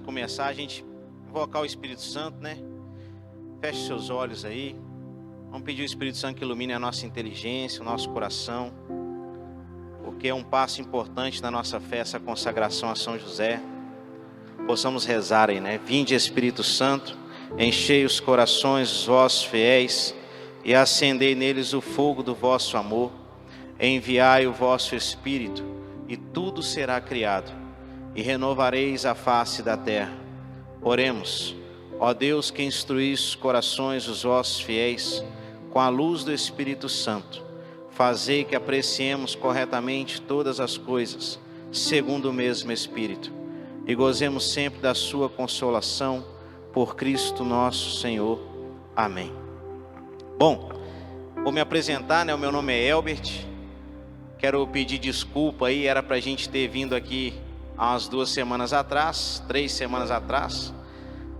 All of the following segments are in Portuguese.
Começar, a gente invocar o Espírito Santo, né? Feche seus olhos aí. Vamos pedir ao Espírito Santo que ilumine a nossa inteligência, o nosso coração, porque é um passo importante na nossa fé, essa consagração a São José. Possamos rezar aí, né? Vinde, Espírito Santo, enchei os corações dos vossos fiéis e acendei neles o fogo do vosso amor. Enviai o vosso Espírito e tudo será criado e renovareis a face da terra. Oremos. Ó Deus, que instruís os corações dos vossos fiéis com a luz do Espírito Santo, fazei que apreciemos corretamente todas as coisas, segundo o mesmo Espírito, e gozemos sempre da sua consolação, por Cristo nosso Senhor. Amém. Bom, vou me apresentar, né? O meu nome é Elbert. Quero pedir desculpa aí, era para a gente ter vindo aqui há umas 2 semanas atrás, 3 semanas atrás,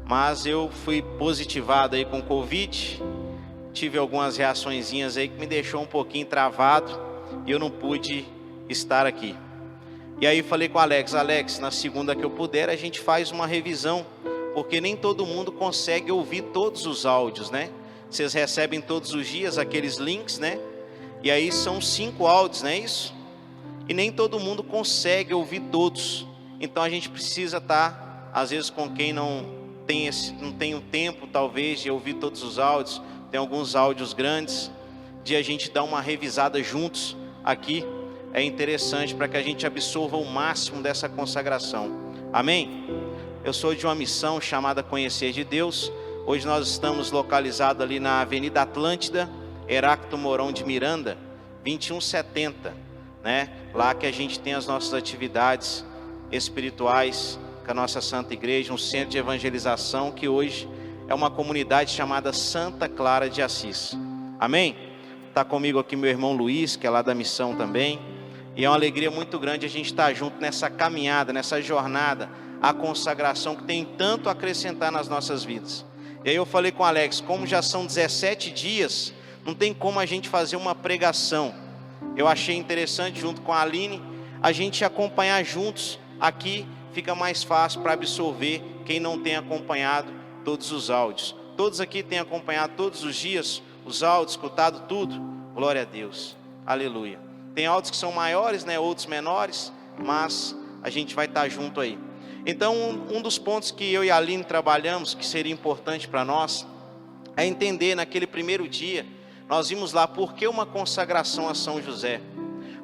mas eu fui positivado aí com Covid, tive algumas reaçõezinhas aí que me deixou um pouquinho travado e eu não pude estar aqui. E aí falei com o Alex, na segunda que eu puder a gente faz uma revisão, porque nem todo mundo consegue ouvir todos os áudios, né? Vocês recebem todos os dias aqueles links, né? E aí são 5 áudios, não é isso? E nem todo mundo consegue ouvir todos. Então a gente precisa estar, às vezes, com quem não tem o tempo, talvez, de ouvir todos os áudios. Tem alguns áudios grandes, de a gente dar uma revisada juntos aqui. É interessante para que a gente absorva o máximo dessa consagração. Amém? Eu sou de uma missão chamada Conhecer de Deus. Hoje nós estamos localizados ali na Avenida Atlântida, Heráclito Mourão de Miranda, 2170. Né? Lá que a gente tem as nossas atividades espirituais com a nossa Santa Igreja, um centro de evangelização que hoje é uma comunidade chamada Santa Clara de Assis. Amém? Está comigo aqui meu irmão Luiz, que é lá da missão também, e é uma alegria muito grande a gente estar junto nessa caminhada, nessa jornada, a consagração que tem tanto a acrescentar nas nossas vidas. E aí eu falei com o Alex, como já são 17 dias, não tem como a gente fazer uma pregação. Eu achei interessante, junto com a Aline, a gente acompanhar juntos. Aqui fica mais fácil para absorver quem não tem acompanhado todos os áudios. Todos aqui têm acompanhado todos os dias os áudios, escutado tudo. Glória a Deus, aleluia. Tem áudios que são maiores, né, outros menores, mas a gente vai estar junto aí. Então um dos pontos que eu e a Aline trabalhamos, que seria importante para nós, é entender naquele primeiro dia. Nós vimos lá por que uma consagração a São José.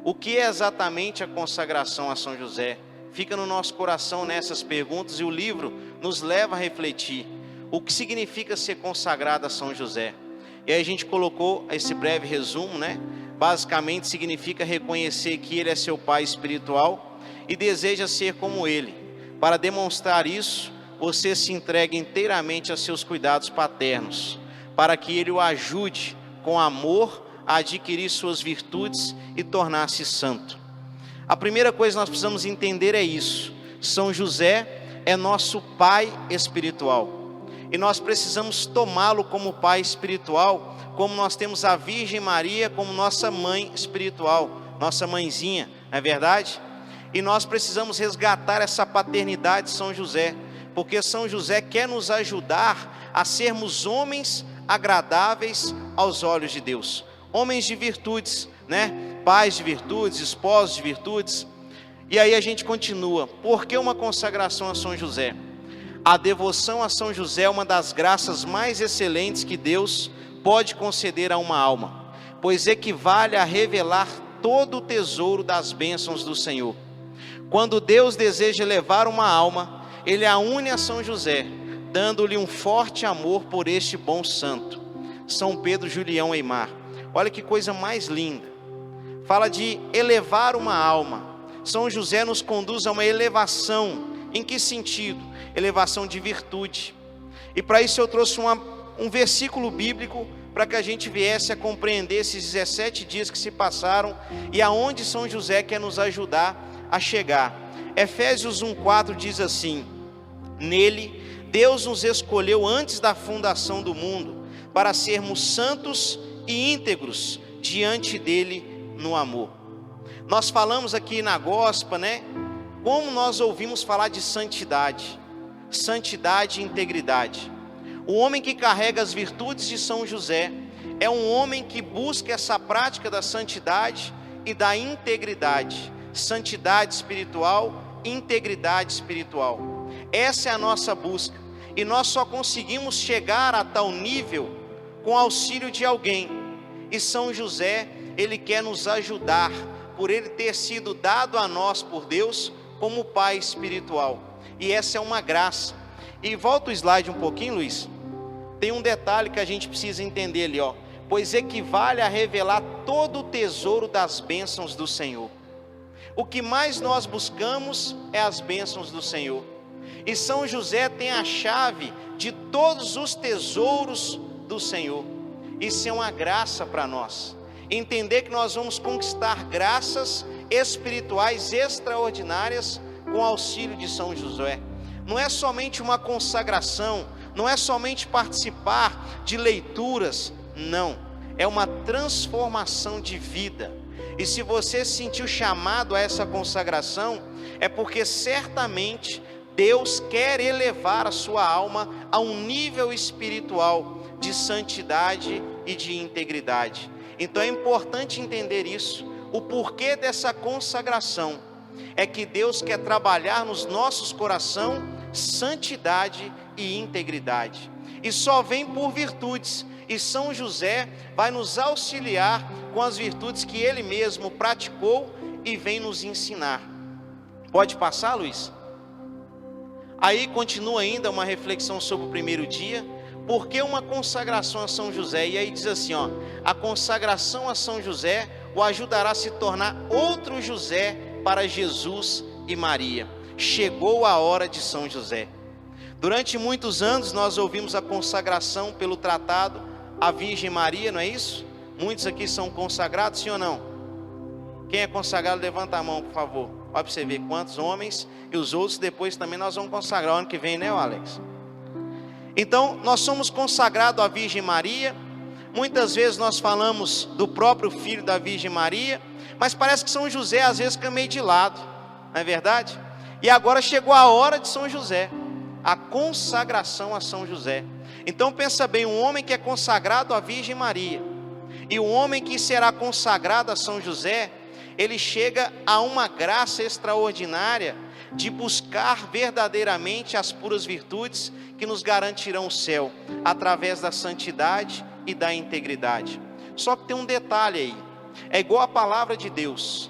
O que é exatamente a consagração a São José? Fica no nosso coração nessas perguntas e o livro nos leva a refletir. O que significa ser consagrado a São José? E aí a gente colocou esse breve resumo, né? Basicamente significa reconhecer que ele é seu pai espiritual e deseja ser como ele. Para demonstrar isso, você se entrega inteiramente a seus cuidados paternos, para que ele o ajude com amor a adquirir suas virtudes e tornar-se santo. A primeira coisa que nós precisamos entender é isso: São José é nosso pai espiritual, e nós precisamos tomá-lo como pai espiritual, como nós temos a Virgem Maria como nossa mãe espiritual, nossa mãezinha, não é verdade? E nós precisamos resgatar essa paternidade de São José, porque São José quer nos ajudar a sermos homens agradáveis aos olhos de Deus, homens de virtudes, né? Pais de virtudes, esposos de virtudes. E aí a gente continua. Por que uma consagração a São José? A devoção a São José é uma das graças mais excelentes que Deus pode conceder a uma alma, pois equivale a revelar todo o tesouro das bênçãos do Senhor. Quando Deus deseja elevar uma alma, Ele a une a São José, dando-lhe um forte amor por este bom santo. São Pedro Julião Eimar. Olha que coisa mais linda. Fala de elevar uma alma. São José nos conduz a uma elevação. Em que sentido? Elevação de virtude. E para isso eu trouxe um versículo bíblico para que a gente viesse a compreender esses 17 dias que se passaram e aonde São José quer nos ajudar a chegar. Efésios 1:4 diz assim: nele Deus nos escolheu antes da fundação do mundo para sermos santos e íntegros diante dele no amor. Nós falamos aqui na Gospa, né? Como nós ouvimos falar de santidade. santidade e integridade. O homem que carrega as virtudes de São José é um homem que busca essa prática da santidade e da integridade. Santidade espiritual, integridade espiritual. Essa é a nossa busca. E nós só conseguimos chegar a tal nível com o auxílio de alguém. E São José, ele quer nos ajudar, por ele ter sido dado a nós por Deus como pai espiritual. E essa é uma graça. E volta o slide um pouquinho, Luiz. Tem um detalhe que a gente precisa entender ali, ó. Pois equivale a revelar todo o tesouro das bênçãos do Senhor. O que mais nós buscamos é as bênçãos do Senhor. E São José tem a chave de todos os tesouros do Senhor. Isso é uma graça para nós. Entender que nós vamos conquistar graças espirituais extraordinárias com o auxílio de São José. Não é somente uma consagração, não é somente participar de leituras, não. É uma transformação de vida. E se você se sentiu chamado a essa consagração, é porque certamente Deus quer elevar a sua alma a um nível espiritual de santidade e de integridade. Então é importante entender isso. O porquê dessa consagração é que Deus quer trabalhar nos nossos corações santidade e integridade. E só vem por virtudes. E São José vai nos auxiliar com as virtudes que ele mesmo praticou e vem nos ensinar. Pode passar, Luiz? Aí continua ainda uma reflexão sobre o primeiro dia. Por que uma consagração a São José? E aí diz assim, ó: a consagração a São José o ajudará a se tornar outro José para Jesus e Maria. Chegou a hora de São José. Durante muitos anos nós ouvimos a consagração pelo tratado à Virgem Maria, não é isso? Muitos aqui são consagrados, sim ou não? Quem é consagrado, levanta a mão, por favor. Olha para você ver quantos homens, e os outros depois também nós vamos consagrar ano que vem, né, Alex? Então, nós somos consagrados à Virgem Maria. Muitas vezes nós falamos do próprio filho da Virgem Maria, mas parece que São José às vezes fica meio de lado, não é verdade? E agora chegou a hora de São José, a consagração a São José. Então pensa bem, um homem que é consagrado à Virgem Maria e um homem que será consagrado a São José, ele chega a uma graça extraordinária de buscar verdadeiramente as puras virtudes que nos garantirão o céu, através da santidade e da integridade. Só que tem um detalhe aí, é igual a palavra de Deus.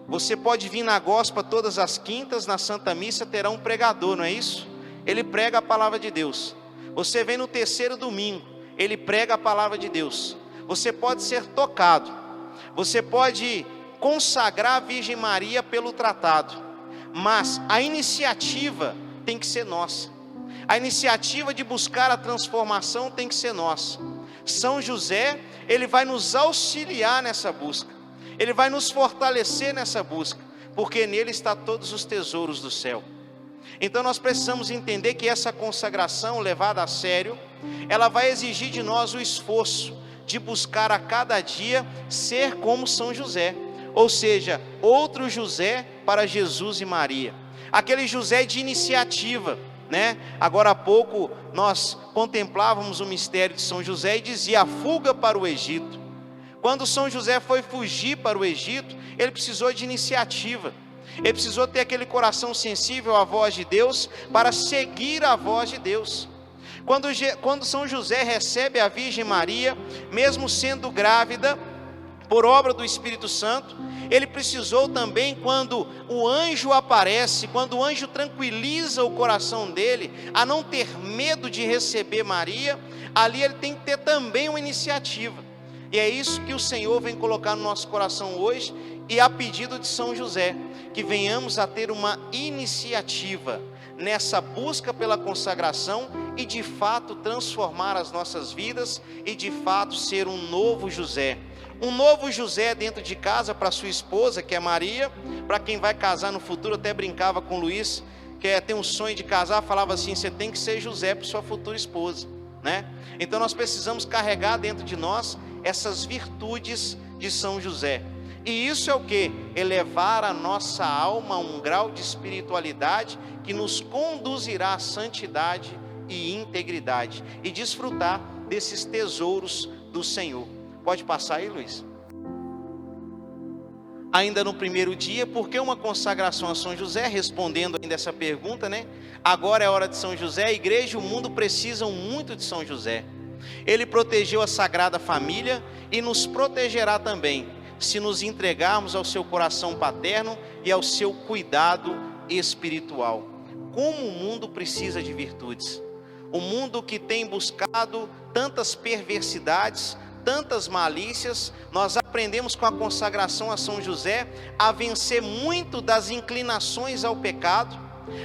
Você pode vir na gospel todas as quintas, na Santa Missa terá um pregador, não é isso? Ele prega a palavra de Deus. Você vem no terceiro domingo, ele prega a palavra de Deus. Você pode ser tocado, você pode consagrar a Virgem Maria pelo tratado, mas a iniciativa tem que ser nossa. A iniciativa de buscar a transformação tem que ser nossa. São José, ele vai nos auxiliar nessa busca, ele vai nos fortalecer nessa busca, porque nele está todos os tesouros do céu. Então nós precisamos entender que essa consagração levada a sério, ela vai exigir de nós o esforço de buscar a cada dia ser como São José, ou seja, outro José para Jesus e Maria, aquele José de iniciativa, né? Agora há pouco nós contemplávamos o mistério de São José e dizia a fuga para o Egito. Quando São José foi fugir para o Egito, ele precisou de iniciativa. Ele precisou ter aquele coração sensível à voz de Deus para seguir a voz de Deus. Quando São José recebe a Virgem Maria, mesmo sendo grávida, por obra do Espírito Santo, ele precisou também, quando o anjo aparece, quando o anjo tranquiliza o coração dele, a não ter medo de receber Maria, ali ele tem que ter também uma iniciativa. E é isso que o Senhor vem colocar no nosso coração hoje, e a pedido de São José, que venhamos a ter uma iniciativa nessa busca pela consagração e de fato transformar as nossas vidas e de fato ser um novo José. Um novo José dentro de casa para sua esposa, que é Maria, para quem vai casar no futuro. Até brincava com o Luiz, que tem um sonho de casar, falava assim, você tem que ser José para sua futura esposa, né? Então nós precisamos carregar dentro de nós essas virtudes de São José. E isso é o que? Elevar a nossa alma a um grau de espiritualidade que nos conduzirá à santidade e integridade, e desfrutar desses tesouros do Senhor. Pode passar aí, Luiz? Ainda no primeiro dia, por que uma consagração a São José? Respondendo ainda essa pergunta, né? Agora é hora de São José. A igreja e o mundo precisam muito de São José. Ele protegeu a Sagrada Família e nos protegerá também, se nos entregarmos ao seu coração paterno e ao seu cuidado espiritual. Como o mundo precisa de virtudes. O mundo que tem buscado tantas perversidades, tantas malícias, nós aprendemos com a consagração a São José a vencer muito das inclinações ao pecado,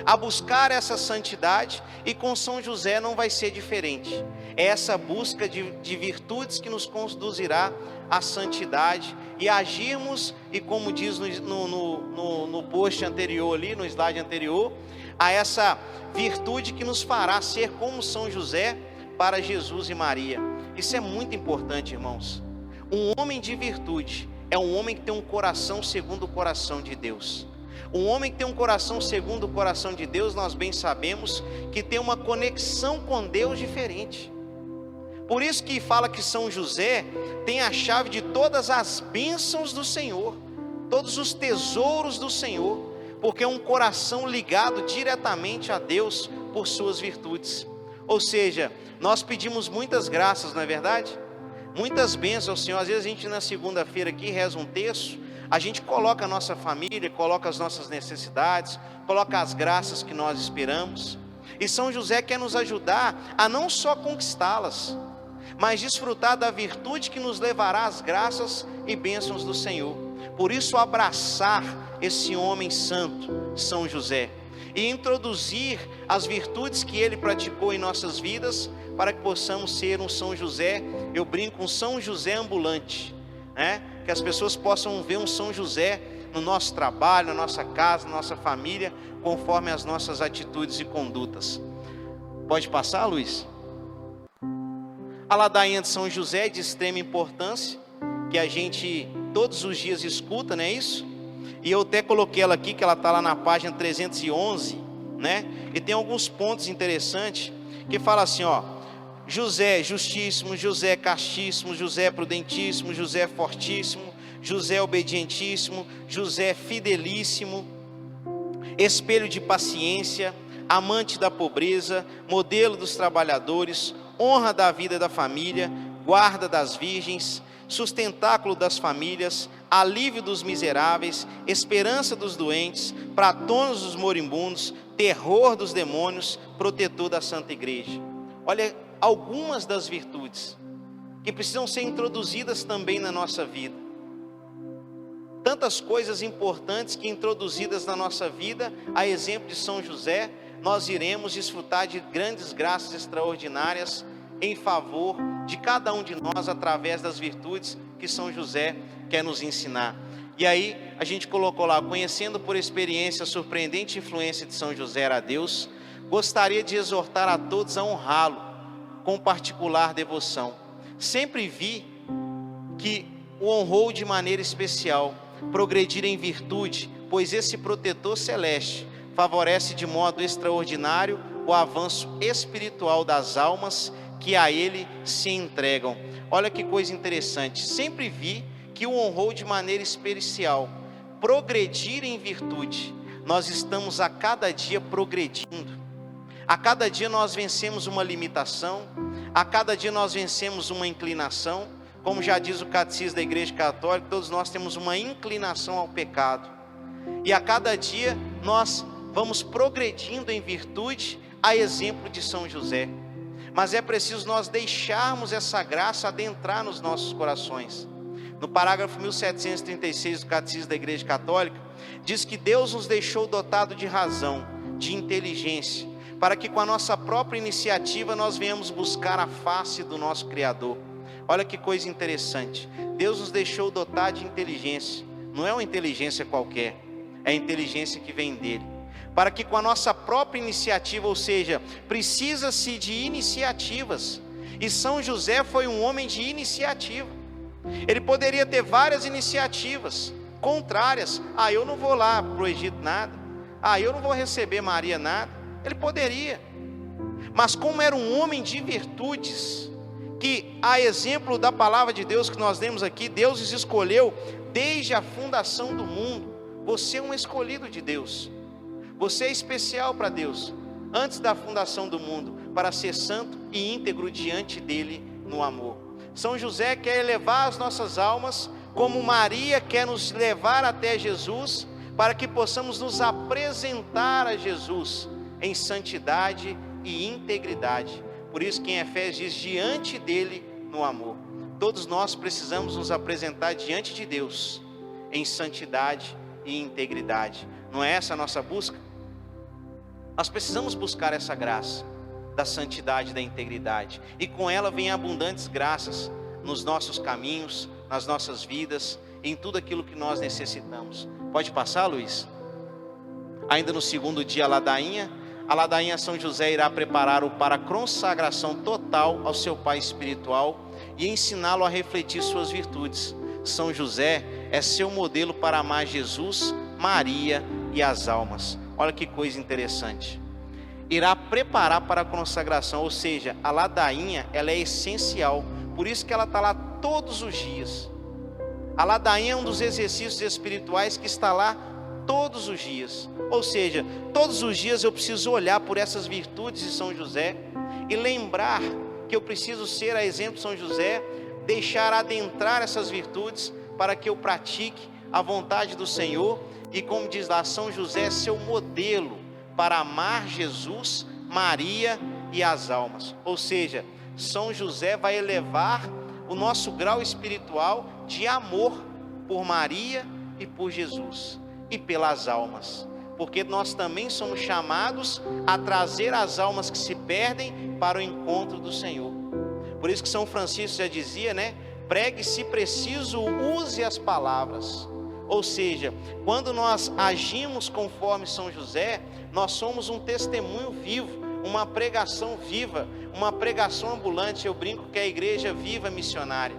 a buscar essa santidade, e com São José não vai ser diferente. É essa busca de virtudes que nos conduzirá à santidade e agirmos, e como diz no post anterior ali, no slide anterior, a essa virtude que nos fará ser como São José para Jesus e Maria. Isso é muito importante, irmãos. Um homem de virtude é um homem que tem um coração segundo o coração de Deus. Um homem que tem um coração segundo o coração de Deus, nós bem sabemos que tem uma conexão com Deus diferente. Por isso que fala que São José tem a chave de todas as bênçãos do Senhor, todos os tesouros do Senhor, porque é um coração ligado diretamente a Deus por suas virtudes. Ou seja, nós pedimos muitas graças, não é verdade? Muitas bênçãos ao Senhor. Às vezes a gente na segunda-feira aqui reza um terço, a gente coloca a nossa família, coloca as nossas necessidades, coloca as graças que nós esperamos. E São José quer nos ajudar a não só conquistá-las, mas desfrutar da virtude que nos levará às graças e bênçãos do Senhor. Por isso abraçar esse homem santo, São José, e introduzir as virtudes que ele praticou em nossas vidas, para que possamos ser um São José, eu brinco, um São José ambulante, né? Que as pessoas possam ver um São José no nosso trabalho, na nossa casa, na nossa família, conforme as nossas atitudes e condutas. Pode passar, Luiz? A ladainha de São José é de extrema importância, que a gente todos os dias escuta, não é isso? E eu até coloquei ela aqui, que ela está lá na página 311, né? E tem alguns pontos interessantes, que fala assim, ó: José justíssimo, José castíssimo, José prudentíssimo, José fortíssimo, José obedientíssimo, José fidelíssimo, espelho de paciência, amante da pobreza, modelo dos trabalhadores, honra da vida e da família, guarda das virgens, sustentáculo das famílias, alívio dos miseráveis, esperança dos doentes, patrono dos moribundos, terror dos demônios, protetor da Santa Igreja. Olha algumas das virtudes que precisam ser introduzidas também na nossa vida. Tantas coisas importantes que introduzidas na nossa vida, a exemplo de São José, nós iremos desfrutar de grandes graças extraordinárias em favor de cada um de nós, através das virtudes que São José quer nos ensinar. E aí a gente colocou lá: conhecendo por experiência a surpreendente influência de São José a Deus, gostaria de exortar a todos a honrá-lo com particular devoção. Sempre vi que o honrou de maneira especial, progredir em virtude, pois esse protetor celeste favorece de modo extraordinário o avanço espiritual das almas que a ele se entregam. Olha que coisa interessante, sempre vi que o honrou de maneira especial, progredir em virtude. Nós estamos a cada dia progredindo, a cada dia nós vencemos uma limitação, a cada dia nós vencemos uma inclinação. Como já diz o Catecismo da Igreja Católica, todos nós temos uma inclinação ao pecado, e a cada dia nós vamos progredindo em virtude, a exemplo de São José. Mas é preciso nós deixarmos essa graça adentrar nos nossos corações. No parágrafo 1736 do Catecismo da Igreja Católica, diz que Deus nos deixou dotado de razão, de inteligência, para que com a nossa própria iniciativa nós venhamos buscar a face do nosso Criador. Olha que coisa interessante, Deus nos deixou dotado de inteligência, não é uma inteligência qualquer, é a inteligência que vem dele, para que com a nossa própria iniciativa, ou seja, precisa-se de iniciativas, e São José foi um homem de iniciativa. Ele poderia ter várias iniciativas contrárias. Eu não vou lá para o Egito nada. Eu não vou receber Maria nada. Ele poderia. Mas como era um homem de virtudes, que a exemplo da palavra de Deus que nós lemos aqui, Deus os escolheu desde a fundação do mundo. Você é um escolhido de Deus. Você é especial para Deus, antes da fundação do mundo, para ser santo e íntegro diante dele no amor. São José quer elevar as nossas almas, como Maria quer nos levar até Jesus, para que possamos nos apresentar a Jesus em santidade e integridade. Por isso que em Efésios diz, diante dele no amor. Todos nós precisamos nos apresentar diante de Deus em santidade e integridade. Não é essa a nossa busca? Nós precisamos buscar essa graça da santidade e da integridade, e com ela vem abundantes graças nos nossos caminhos, nas nossas vidas, em tudo aquilo que nós necessitamos. Pode passar, Luiz? Ainda no segundo dia, a ladainha São José irá prepará-lo para a consagração total ao seu pai espiritual e ensiná-lo a refletir suas virtudes. São José é seu modelo para amar Jesus, Maria e as almas. Olha que coisa interessante. Irá preparar para a consagração, ou seja, a ladainha, ela é essencial. Por isso que ela está lá todos os dias. A ladainha é um dos exercícios espirituais que está lá todos os dias. Ou seja, todos os dias eu preciso olhar por essas virtudes de São José e lembrar que eu preciso ser a exemplo de São José, deixar adentrar essas virtudes para que eu pratique a vontade do Senhor. E como diz lá, São José é seu modelo para amar Jesus, Maria e as almas. Ou seja, São José vai elevar o nosso grau espiritual de amor por Maria e por Jesus e pelas almas, porque nós também somos chamados a trazer as almas que se perdem para o encontro do Senhor. Por isso que São Francisco já dizia, né? Pregue se preciso, use as palavras. Ou seja, quando nós agimos conforme São José, nós somos um testemunho vivo, uma pregação viva, uma pregação ambulante. Eu brinco que é a igreja viva missionária.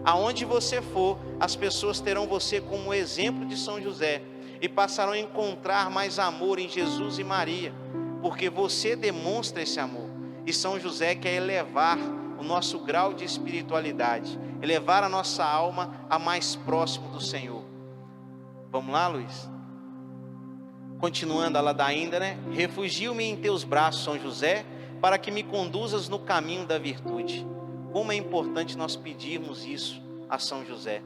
Aonde você for, as pessoas terão você como exemplo de São José e passarão a encontrar mais amor em Jesus e Maria, porque você demonstra esse amor. E São José quer elevar o nosso grau de espiritualidade, elevar a nossa alma a mais próximo do Senhor. Vamos lá, Luiz? Continuando a ladainha, né? Refugio-me em teus braços, São José, para que me conduzas no caminho da virtude. Como é importante nós pedirmos isso a São José,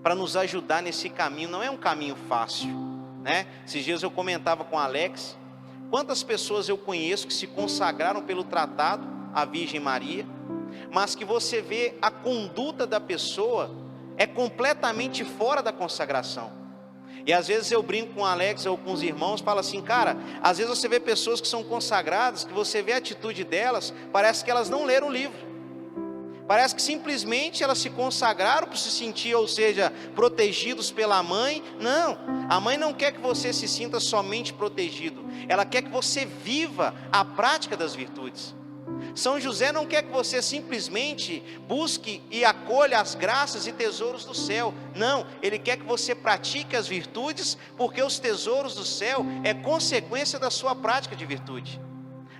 para nos ajudar nesse caminho. Não é um caminho fácil, né? Esses dias eu comentava com Alex, quantas pessoas eu conheço que se consagraram pelo tratado à Virgem Maria, mas que você vê a conduta da pessoa é completamente fora da consagração. E às vezes eu brinco com o Alex ou com os irmãos, falo assim, cara, às vezes você vê pessoas que são consagradas, que você vê a atitude delas, parece que elas não leram o livro. Parece que simplesmente elas se consagraram para se sentir, ou seja, protegidos pela mãe. Não, a mãe não quer que você se sinta somente protegido, ela quer que você viva a prática das virtudes. São José não quer que você simplesmente busque e acolha as graças e tesouros do céu. Não, ele quer que você pratique as virtudes, porque os tesouros do céu é consequência da sua prática de virtude.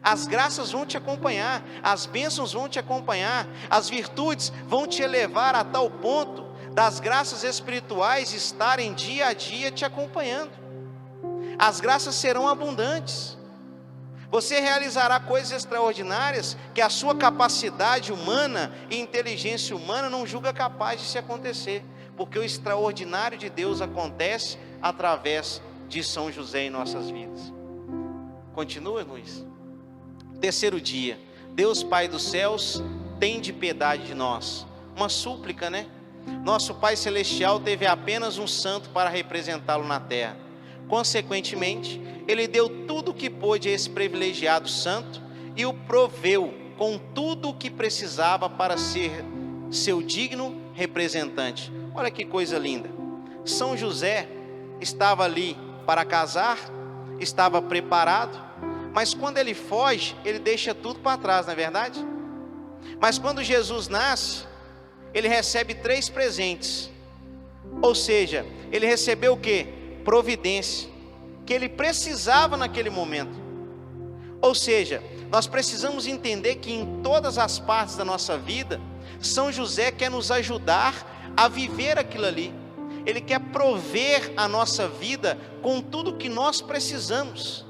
As graças vão te acompanhar, as bênçãos vão te acompanhar, as virtudes vão te elevar a tal ponto das graças espirituais estarem dia a dia te acompanhando. As graças serão abundantes. Você realizará coisas extraordinárias que a sua capacidade humana e inteligência humana não julga capaz de se acontecer, porque o extraordinário de Deus acontece através de São José em nossas vidas. Continua, Luiz. Terceiro dia, Deus Pai dos céus, tende piedade de nós. Uma súplica, né? Nosso Pai Celestial teve apenas um santo para representá-lo na terra. Consequentemente, Ele deu tudo o que pôde a esse privilegiado santo e o proveu com tudo o que precisava para ser seu digno representante. Olha que coisa linda. São José estava ali para casar, estava preparado, mas quando ele foge, ele deixa tudo para trás, não é verdade? Mas quando Jesus nasce, ele recebe 3 presentes. Ou seja, ele recebeu o quê? Providência, que ele precisava naquele momento. Ou seja, nós precisamos entender que em todas as partes da nossa vida, São José quer nos ajudar a viver aquilo ali. Ele quer prover a nossa vida com tudo que nós precisamos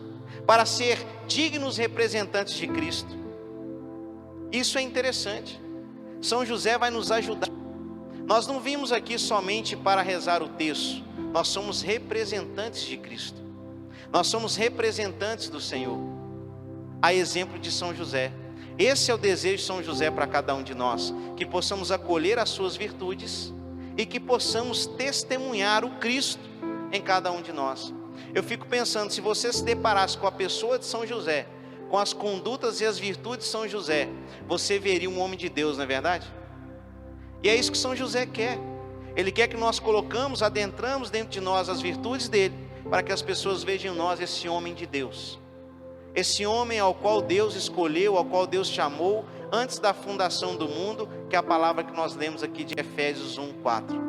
para ser dignos representantes de Cristo. Isso é interessante. São José vai nos ajudar. Nós não vimos aqui somente para rezar o texto. Nós somos representantes de Cristo. Nós somos representantes do Senhor. A exemplo de São José. Esse é o desejo de São José para cada um de nós. Que possamos acolher as suas virtudes e que possamos testemunhar o Cristo em cada um de nós. Eu fico pensando, se você se deparasse com a pessoa de São José, com as condutas e as virtudes de São José, você veria um homem de Deus, não é verdade? E é isso que São José quer. Ele quer que nós adentramos dentro de nós as virtudes dele, para que as pessoas vejam em nós esse homem de Deus. Esse homem ao qual Deus escolheu, ao qual Deus chamou, antes da fundação do mundo, que é a palavra que nós lemos aqui de Efésios 1:4.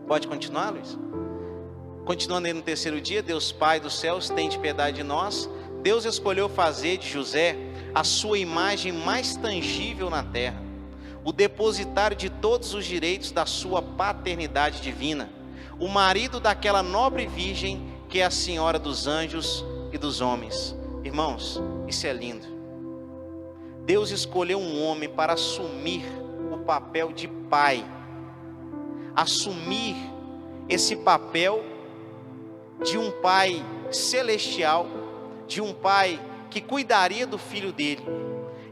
Pode continuar, Luiz? Continuando aí no terceiro dia, Deus Pai dos céus, tende piedade de nós. Deus escolheu fazer de José a sua imagem mais tangível na terra, o depositário de todos os direitos da sua paternidade divina, o marido daquela nobre virgem que é a senhora dos anjos e dos homens. Irmãos, isso é lindo. Deus escolheu um homem para assumir o papel de pai, assumir esse papel de um pai celestial, de um pai que cuidaria do filho dele,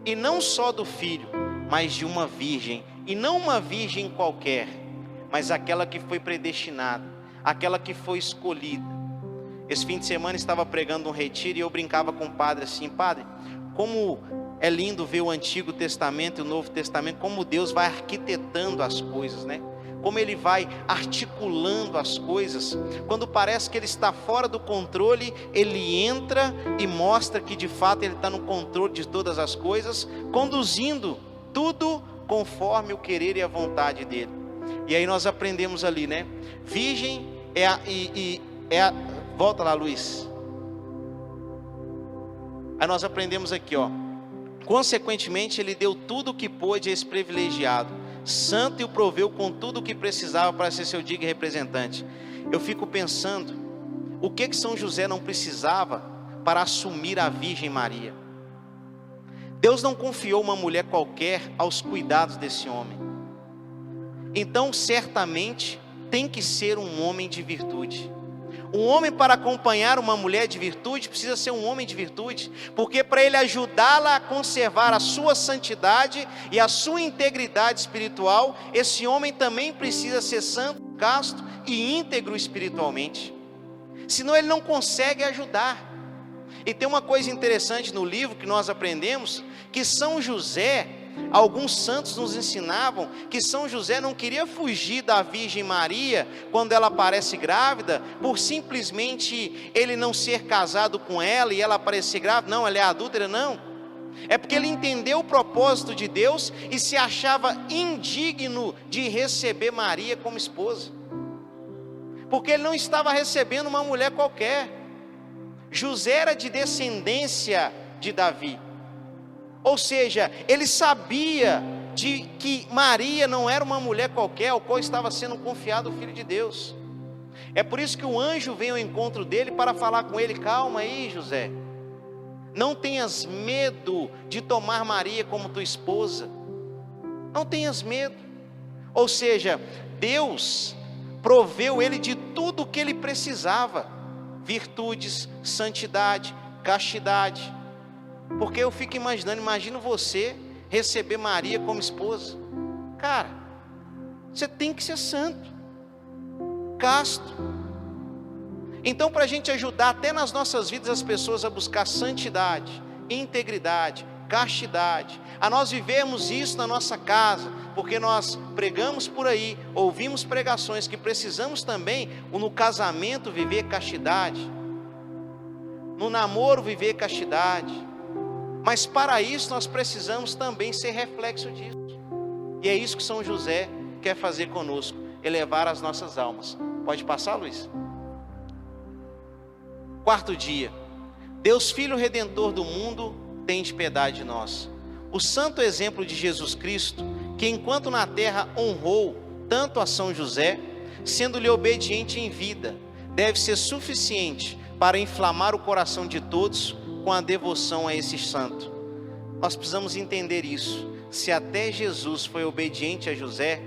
e não só do filho, mas de uma virgem, e não uma virgem qualquer, mas aquela que foi predestinada, aquela que foi escolhida. Esse fim de semana estava pregando um retiro e eu brincava com o padre assim: padre, como é lindo ver o Antigo Testamento e o Novo Testamento, como Deus vai arquitetando as coisas, né? Como Ele vai articulando as coisas. Quando parece que Ele está fora do controle, Ele entra e mostra que de fato Ele está no controle de todas as coisas, conduzindo tudo conforme o querer e a vontade dEle. E aí nós aprendemos ali, né? Virgem volta lá, Luiz. Aí nós aprendemos aqui, ó. Consequentemente, Ele deu tudo o que pôde a esse privilegiado, santo, e o proveu com tudo o que precisava para ser seu digno representante. Eu fico pensando, o que São José não precisava para assumir a Virgem Maria? Deus não confiou uma mulher qualquer aos cuidados desse homem. Então, certamente, tem que ser um homem de virtude. Um homem, para acompanhar uma mulher de virtude, precisa ser um homem de virtude, porque para ele ajudá-la a conservar a sua santidade e a sua integridade espiritual, esse homem também precisa ser santo, casto e íntegro espiritualmente. Senão ele não consegue ajudar. E tem uma coisa interessante no livro que nós aprendemos, que São José, alguns santos nos ensinavam que São José não queria fugir da Virgem Maria quando ela aparece grávida, por simplesmente ele não ser casado com ela e ela aparecer grávida. Não, ela é adúltera, não. É porque ele entendeu o propósito de Deus e se achava indigno de receber Maria como esposa, porque ele não estava recebendo uma mulher qualquer. José era de descendência de Davi. Ou seja, ele sabia de que Maria não era uma mulher qualquer, ao qual estava sendo confiado o Filho de Deus. É por isso que o anjo vem ao encontro dele para falar com ele: calma aí, José, não tenhas medo de tomar Maria como tua esposa, não tenhas medo. Ou seja, Deus proveu ele de tudo o que ele precisava: virtudes, santidade, castidade. Porque eu fico imaginando, imagino você receber Maria como esposa. Cara, você tem que ser santo, casto. Então, para a gente ajudar até nas nossas vidas as pessoas a buscar santidade, integridade, castidade, a nós vivermos isso na nossa casa, porque nós pregamos por aí, ouvimos pregações que precisamos também no casamento viver castidade, no namoro viver castidade. Mas para isso nós precisamos também ser reflexo disso. E é isso que São José quer fazer conosco, elevar as nossas almas. Pode passar, Luiz? Quarto dia. Deus Filho Redentor do mundo, tende piedade de nós. O santo exemplo de Jesus Cristo, que enquanto na terra honrou tanto a São José, sendo-lhe obediente em vida, deve ser suficiente para inflamar o coração de todos com a devoção a esse santo. Nós precisamos entender isso. Se até Jesus foi obediente a José,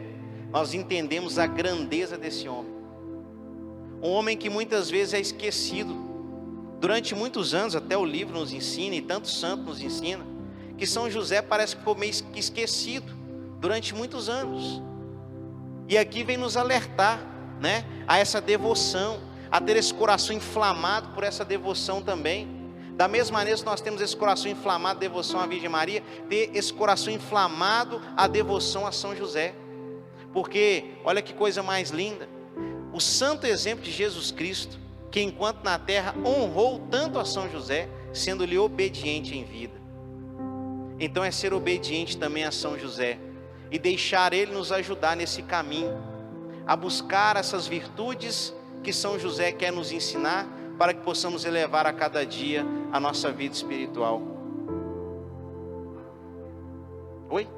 nós entendemos a grandeza desse homem. Um homem que muitas vezes é esquecido. Durante muitos anos, até o livro nos ensina, e tantos santos nos ensina, que São José parece que foi meio esquecido durante muitos anos. E aqui vem nos alertar, né, a essa devoção, a ter esse coração inflamado por essa devoção também. Da mesma maneira que nós temos esse coração inflamado, devoção à Virgem Maria, ter esse coração inflamado, a devoção a São José. Porque, olha que coisa mais linda, o santo exemplo de Jesus Cristo, que enquanto na terra honrou tanto a São José, sendo-lhe obediente em vida. Então é ser obediente também a São José, e deixar ele nos ajudar nesse caminho, a buscar essas virtudes que São José quer nos ensinar, para que possamos elevar a cada dia a nossa vida espiritual. Oi?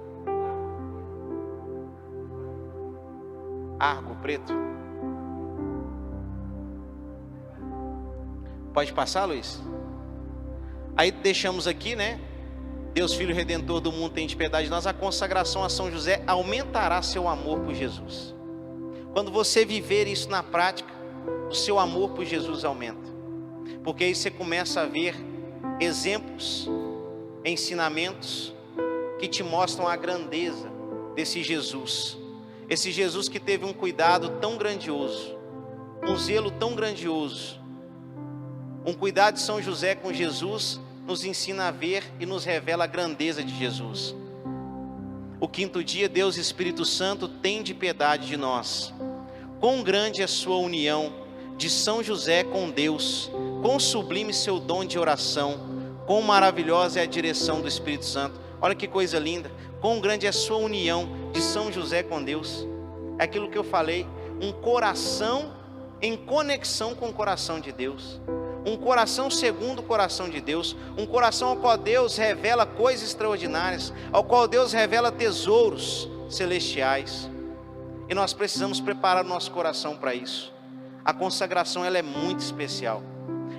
Argo preto. Pode passar, Luiz? Aí deixamos aqui, né? Deus Filho Redentor do mundo, tem de piedade de nós. A consagração a São José aumentará seu amor por Jesus. Quando você viver isso na prática, o seu amor por Jesus aumenta. Porque aí você começa a ver exemplos, ensinamentos que te mostram a grandeza desse Jesus. Esse Jesus que teve um cuidado tão grandioso, um zelo tão grandioso. Um cuidado de São José com Jesus nos ensina a ver e nos revela a grandeza de Jesus. O quinto dia, Deus Espírito Santo tem de piedade de nós. Quão grande é a sua união de São José com Deus, quão sublime seu dom de oração, quão maravilhosa é a direção do Espírito Santo. Olha que coisa linda, quão grande é a sua união de São José com Deus. É aquilo que eu falei, um coração em conexão com o coração de Deus, um coração segundo o coração de Deus, um coração ao qual Deus revela coisas extraordinárias, ao qual Deus revela tesouros celestiais. E nós precisamos preparar o nosso coração para isso. A consagração, ela é muito especial,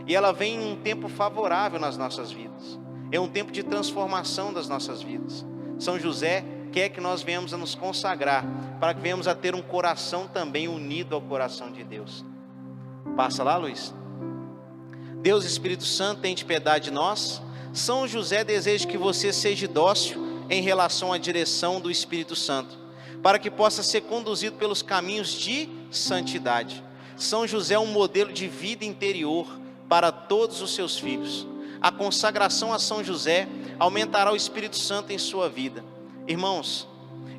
e ela vem em um tempo favorável nas nossas vidas. É um tempo de transformação das nossas vidas. São José quer que nós venhamos a nos consagrar, para que venhamos a ter um coração também unido ao coração de Deus. Passa lá, Luiz. Deus Espírito Santo, tem de piedade de nós. São José deseja que você seja dócil em relação à direção do Espírito Santo, para que possa ser conduzido pelos caminhos de santidade. São José é um modelo de vida interior para todos os seus filhos. A consagração a São José aumentará o Espírito Santo em sua vida. Irmãos,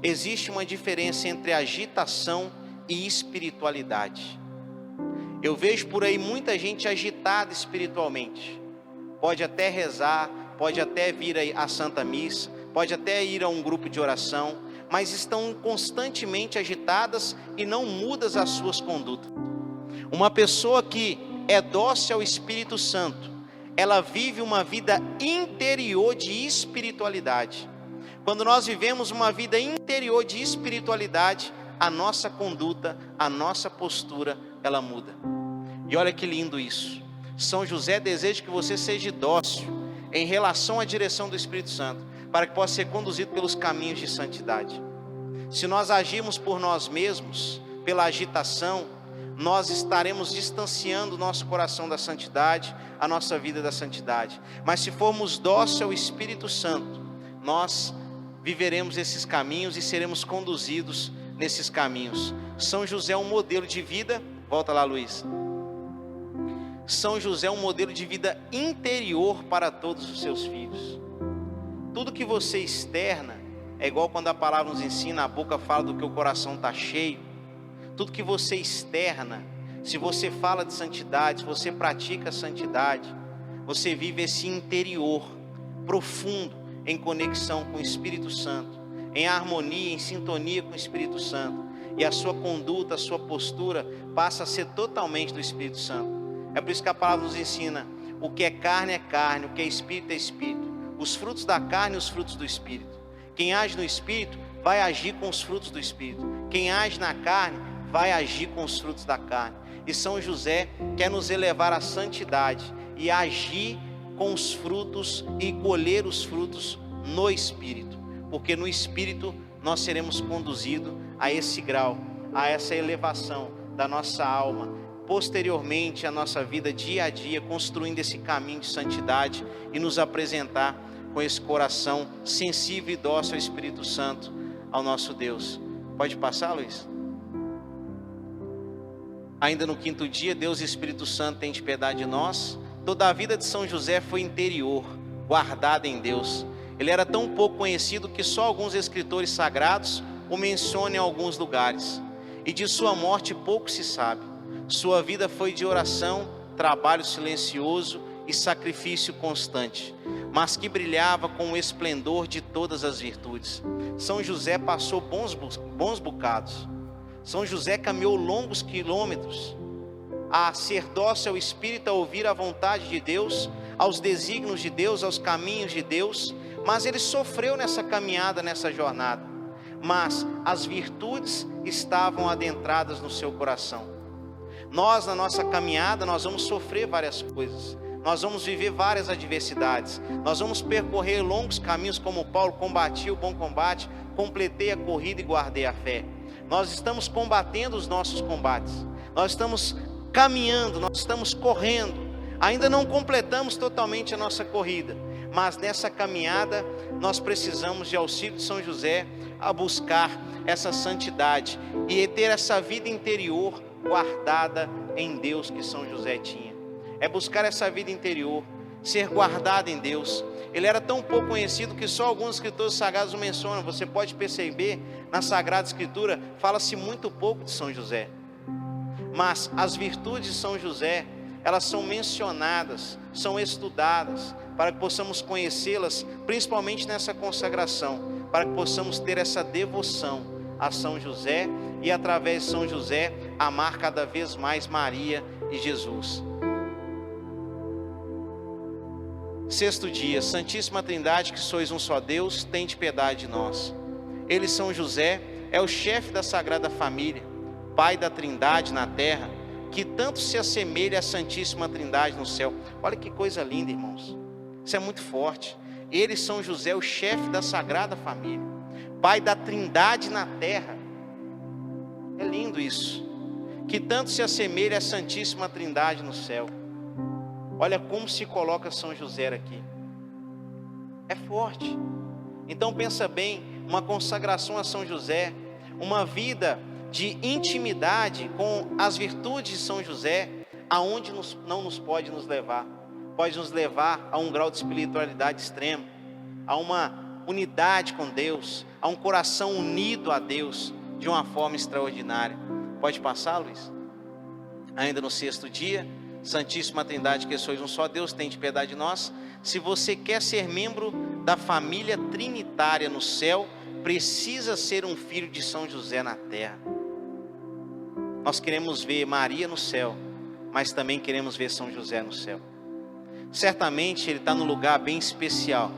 existe uma diferença entre agitação e espiritualidade. Eu vejo por aí muita gente agitada espiritualmente. Pode até rezar, pode até vir à Santa Missa, pode até ir a um grupo de oração, mas estão constantemente agitadas e não mudam as suas condutas. Uma pessoa que é dócil ao Espírito Santo, ela vive uma vida interior de espiritualidade. Quando nós vivemos uma vida interior de espiritualidade, a nossa conduta, a nossa postura, ela muda. E olha que lindo isso. São José deseja que você seja dócil em relação à direção do Espírito Santo, para que possa ser conduzido pelos caminhos de santidade. Se nós agirmos por nós mesmos, pela agitação, nós estaremos distanciando o nosso coração da santidade, a nossa vida da santidade. Mas se formos dóceis ao Espírito Santo, nós viveremos esses caminhos e seremos conduzidos nesses caminhos. São José é um modelo de vida, volta lá, Luiz. São José é um modelo de vida interior para todos os seus filhos. Tudo que você externa, é igual quando a palavra nos ensina, a boca fala do que o coração está cheio. Tudo que você externa, se você fala de santidade, se você pratica a santidade, você vive esse interior profundo em conexão com o Espírito Santo, em harmonia, em sintonia com o Espírito Santo. E a sua conduta, a sua postura passa a ser totalmente do Espírito Santo. É por isso que a palavra nos ensina: o que é carne, o que é espírito. Os frutos da carne e os frutos do Espírito. Quem age no Espírito vai agir com os frutos do Espírito. Quem age na carne vai agir com os frutos da carne. E São José quer nos elevar à santidade e agir com os frutos e colher os frutos no Espírito, porque no Espírito nós seremos conduzidos a esse grau, a essa elevação da nossa alma, posteriormente a nossa vida dia a dia, construindo esse caminho de santidade e nos apresentar com esse coração sensível e dócil ao Espírito Santo, ao nosso Deus. Pode passar, Luiz? Ainda no quinto dia, Deus e Espírito Santo têm de piedade de nós. Toda a vida de São José foi interior, guardada em Deus. Ele era tão pouco conhecido que só alguns escritores sagrados o mencionam em alguns lugares. E de sua morte pouco se sabe. Sua vida foi de oração, trabalho silencioso e sacrifício constante, mas que brilhava com o esplendor de todas as virtudes. São José passou bons bocados. São José caminhou longos quilômetros a ser dócil ao Espírito, a ouvir a vontade de Deus, aos desígnios de Deus, aos caminhos de Deus. Mas ele sofreu nessa caminhada, nessa jornada. Mas as virtudes estavam adentradas no seu coração. Nós, na nossa caminhada, nós vamos sofrer várias coisas. Nós vamos viver várias adversidades. Nós vamos percorrer longos caminhos, como Paulo: combati o bom combate, completei a corrida e guardei a fé. Nós estamos combatendo os nossos combates. Nós estamos caminhando, nós estamos correndo. Ainda não completamos totalmente a nossa corrida, mas nessa caminhada nós precisamos de auxílio de São José a buscar essa santidade e ter essa vida interior guardada em Deus que São José tinha. É buscar essa vida interior, ser guardado em Deus. Ele era tão pouco conhecido que só alguns escritores sagrados o mencionam. Você pode perceber, na Sagrada Escritura fala-se muito pouco de São José, mas as virtudes de São José, elas são mencionadas, são estudadas, para que possamos conhecê-las, principalmente nessa consagração, para que possamos ter essa devoção a São José e, através de São José, amar cada vez mais Maria e Jesus. Sexto dia: Santíssima Trindade, que sois um só Deus, tende piedade de nós. Ele, São José, é o chefe da Sagrada Família, Pai da Trindade na terra, que tanto se assemelha à Santíssima Trindade no céu. Olha que coisa linda, irmãos. Isso é muito forte. Ele, São José, o chefe da Sagrada Família, Pai da Trindade na terra. É lindo isso. Que tanto se assemelha à Santíssima Trindade no céu. Olha como se coloca São José aqui. É forte. Então pensa bem, uma consagração a São José, uma vida de intimidade com as virtudes de São José, aonde não nos pode nos levar. Pode nos levar a um grau de espiritualidade extremo, a uma unidade com Deus, a um coração unido a Deus de uma forma extraordinária. Pode passar, Luiz? Ainda no sexto dia: Santíssima Trindade, que sois um só Deus, tende piedade de nós. Se você quer ser membro da família trinitária no céu, precisa ser um filho de São José na terra. Nós queremos ver Maria no céu, mas também queremos ver São José no céu. Certamente ele está num lugar bem especial.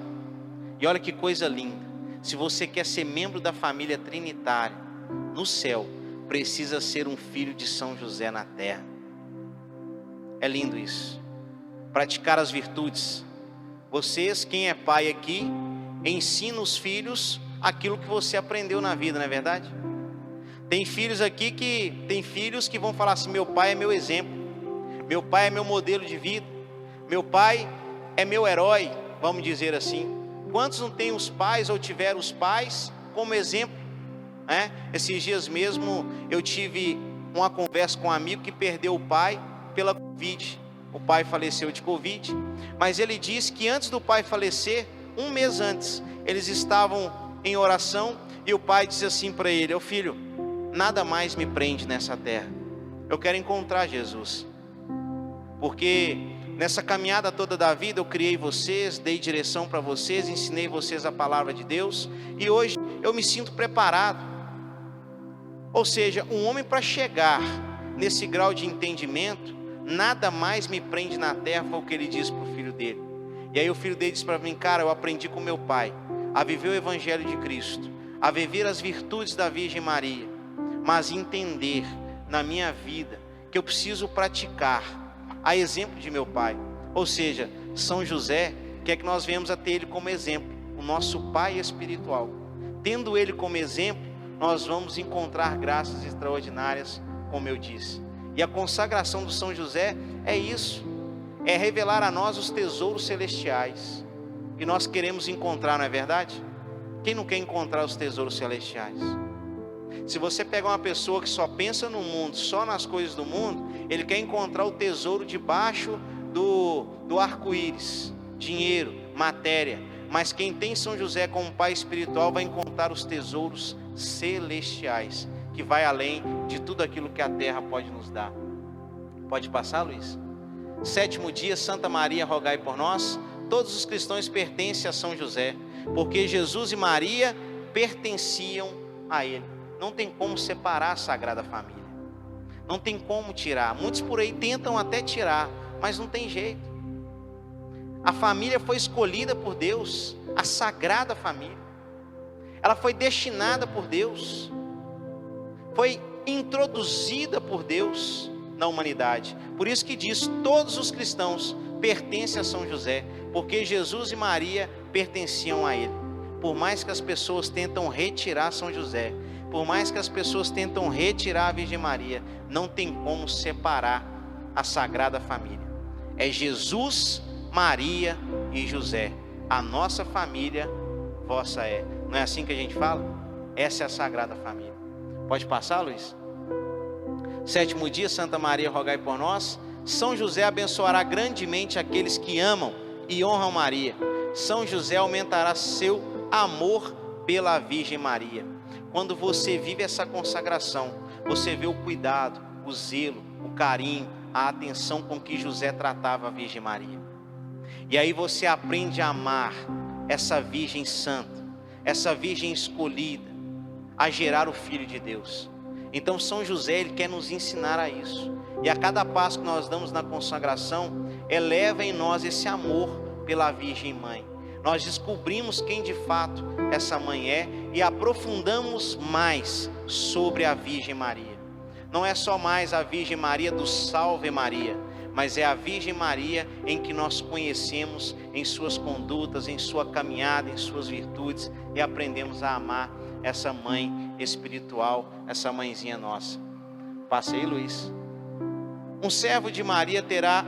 E olha que coisa linda: se você quer ser membro da família trinitária no céu, precisa ser um filho de São José na terra. É lindo isso. Praticar as virtudes. Vocês, quem é pai aqui, ensina os filhos aquilo que você aprendeu na vida, não é verdade? Tem filhos aqui que vão falar assim: meu pai é meu exemplo, meu pai é meu modelo de vida, meu pai é meu herói, vamos dizer assim. Quantos não têm os pais ou tiveram os pais como exemplo? Esses dias mesmo eu tive uma conversa com um amigo que perdeu o pai pela Covid. O pai faleceu de Covid, mas ele disse que antes do pai falecer, um mês antes, eles estavam em oração e o pai disse assim para ele: filho, nada mais me prende nessa terra, eu quero encontrar Jesus, porque nessa caminhada toda da vida eu criei vocês, dei direção para vocês, ensinei vocês a palavra de Deus, e hoje eu me sinto preparado. Ou seja, um homem para chegar nesse grau de entendimento, nada mais me prende na terra, foi o que ele disse para o filho dele. E aí o filho dele disse para mim: cara, eu aprendi com meu pai a viver o Evangelho de Cristo, a viver as virtudes da Virgem Maria, mas entender na minha vida que eu preciso praticar a exemplo de meu pai. Ou seja, São José quer que nós venhamos a ter ele como exemplo, o nosso pai espiritual. Tendo ele como exemplo, nós vamos encontrar graças extraordinárias, como eu disse. E a consagração do São José é isso, é revelar a nós os tesouros celestiais que nós queremos encontrar, não é verdade? Quem não quer encontrar os tesouros celestiais? Se você pegar uma pessoa que só pensa no mundo, só nas coisas do mundo, ele quer encontrar o tesouro debaixo do arco-íris, dinheiro, matéria. Mas quem tem São José como pai espiritual vai encontrar os tesouros celestiais, que vai além de tudo aquilo que a terra pode nos dar. Pode passar, Luiz? 7º dia, Santa Maria, rogai por nós. Todos os cristãos pertencem a São José, porque Jesus e Maria pertenciam a ele. Não tem como separar a Sagrada Família, não tem como tirar. Muitos por aí tentam até tirar, mas não tem jeito. A família foi escolhida por Deus, a Sagrada Família, ela foi destinada por Deus, foi introduzida por Deus na humanidade. Por isso que diz: todos os cristãos pertencem a São José, porque Jesus e Maria pertenciam a ele. Por mais que as pessoas tentam retirar São José, por mais que as pessoas tentam retirar a Virgem Maria, não tem como separar a Sagrada Família. É Jesus, Maria e José. A nossa família, vossa é. Não é assim que a gente fala? Essa é a Sagrada Família. Pode passar, Luiz? 7º dia, Santa Maria, rogai por nós. São José abençoará grandemente aqueles que amam e honram Maria. São José aumentará seu amor pela Virgem Maria. Quando você vive essa consagração, você vê o cuidado, o zelo, o carinho, a atenção com que José tratava a Virgem Maria. E aí você aprende a amar essa Virgem Santa, essa Virgem escolhida, a gerar o Filho de Deus. Então São José, ele quer nos ensinar a isso. E a cada passo que nós damos na consagração, eleva em nós esse amor pela Virgem Mãe. Nós descobrimos quem de fato essa mãe é e aprofundamos mais sobre a Virgem Maria. Não é só mais a Virgem Maria do Salve Maria, mas é a Virgem Maria em que nós conhecemos em suas condutas, em sua caminhada, em suas virtudes, e aprendemos a amar essa mãe espiritual, essa mãezinha nossa. Passa aí, Luiz. Um servo de Maria terá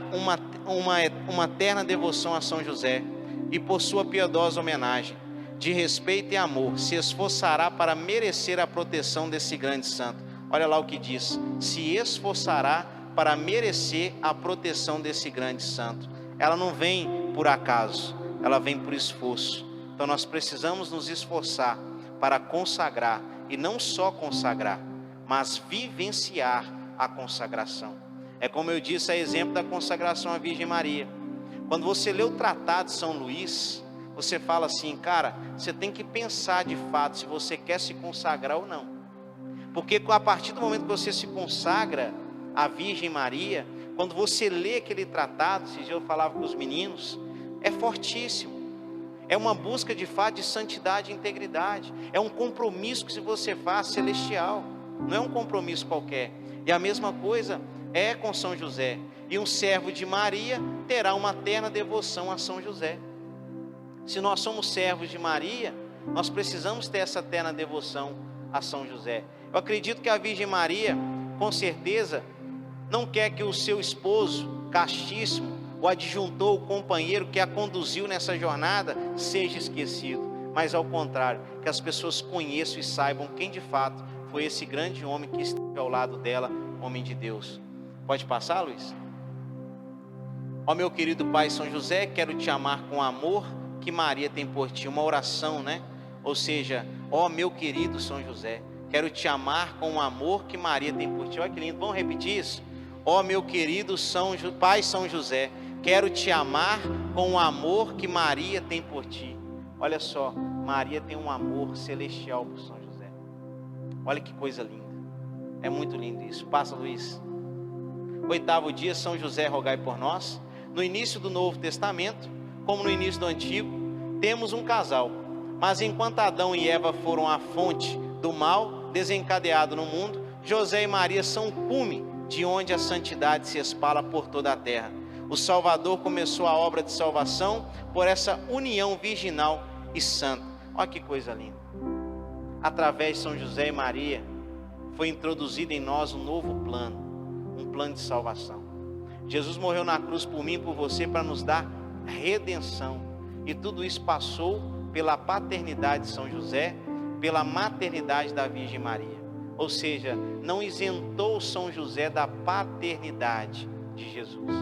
uma terna devoção a São José, e por sua piedosa homenagem, de respeito e amor, se esforçará para merecer a proteção desse grande santo. Olha lá o que diz: se esforçará para merecer a proteção desse grande santo. Ela não vem por acaso, ela vem por esforço. Então nós precisamos nos esforçar para consagrar, e não só consagrar, mas vivenciar a consagração. É como eu disse, a exemplo da consagração à Virgem Maria. Quando você lê o Tratado de São Luís, você fala assim: cara, você tem que pensar de fato se você quer se consagrar ou não. Porque a partir do momento que você se consagra à Virgem Maria, quando você lê aquele tratado, esse dia eu falava com os meninos, é fortíssimo. É uma busca de fato de santidade e integridade. É um compromisso que você faz celestial. Não é um compromisso qualquer. E a mesma coisa é com São José. E um servo de Maria terá uma terna devoção a São José. Se nós somos servos de Maria, nós precisamos ter essa terna devoção a São José. Eu acredito que a Virgem Maria, com certeza, não quer que o seu esposo castíssimo, o adjuntor, o companheiro que a conduziu nessa jornada, seja esquecido. Mas ao contrário, que as pessoas conheçam e saibam quem de fato foi esse grande homem que esteve ao lado dela, homem de Deus. Pode passar, Luiz? Ó meu querido Pai São José, quero te amar com o amor que Maria tem por ti. Uma oração, né? Ou seja, ó meu querido São José, quero te amar com o amor que Maria tem por ti. Olha que lindo, vamos repetir isso? Ó meu querido Pai São José, quero te amar com o amor que Maria tem por ti. Olha só, Maria tem um amor celestial por São José. Olha que coisa linda. É muito lindo isso. Passa, Luiz. 8º dia, São José, rogai por nós. No início do Novo Testamento, como no início do Antigo, temos um casal. Mas enquanto Adão e Eva foram a fonte do mal desencadeado no mundo, José e Maria são o cume de onde a santidade se espalha por toda a terra. O Salvador começou a obra de salvação por essa união virginal e santa. Olha que coisa linda. Através de São José e Maria, foi introduzido em nós um novo plano, um plano de salvação. Jesus morreu na cruz por mim e por você para nos dar redenção. E tudo isso passou pela paternidade de São José, pela maternidade da Virgem Maria. Ou seja, não isentou São José da paternidade de Jesus.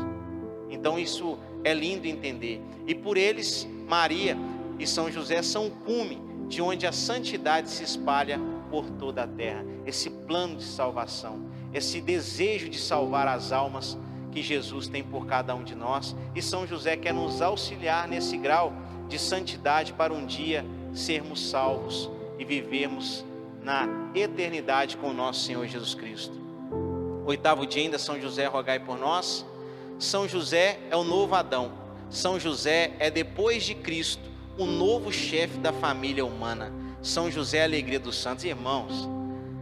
Então isso é lindo entender. E por eles, Maria e São José são o cume de onde a santidade se espalha por toda a terra. Esse plano de salvação, esse desejo de salvar as almas que Jesus tem por cada um de nós. E São José quer nos auxiliar nesse grau de santidade para um dia sermos salvos e vivermos na eternidade com o nosso Senhor Jesus Cristo. 8º dia ainda, São José, rogai por nós. São José é o novo Adão. São José é, depois de Cristo, o novo chefe da família humana. São José é a alegria dos santos. Irmãos,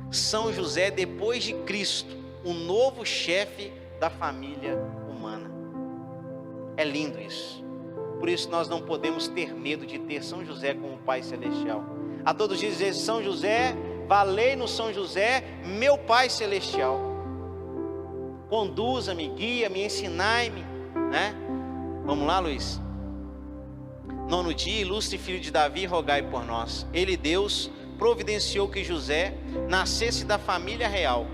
São José, depois de Cristo, o novo chefe da família humana. É lindo isso. Por isso nós não podemos ter medo de ter São José como Pai Celestial. A todos dizer: São José, valei-no São José, meu Pai Celestial. Conduza-me, guia-me, ensinai-me, né? Vamos lá, Luiz. 9º dia, ilustre filho de Davi, rogai por nós. Ele, Deus, providenciou que José nascesse da família real.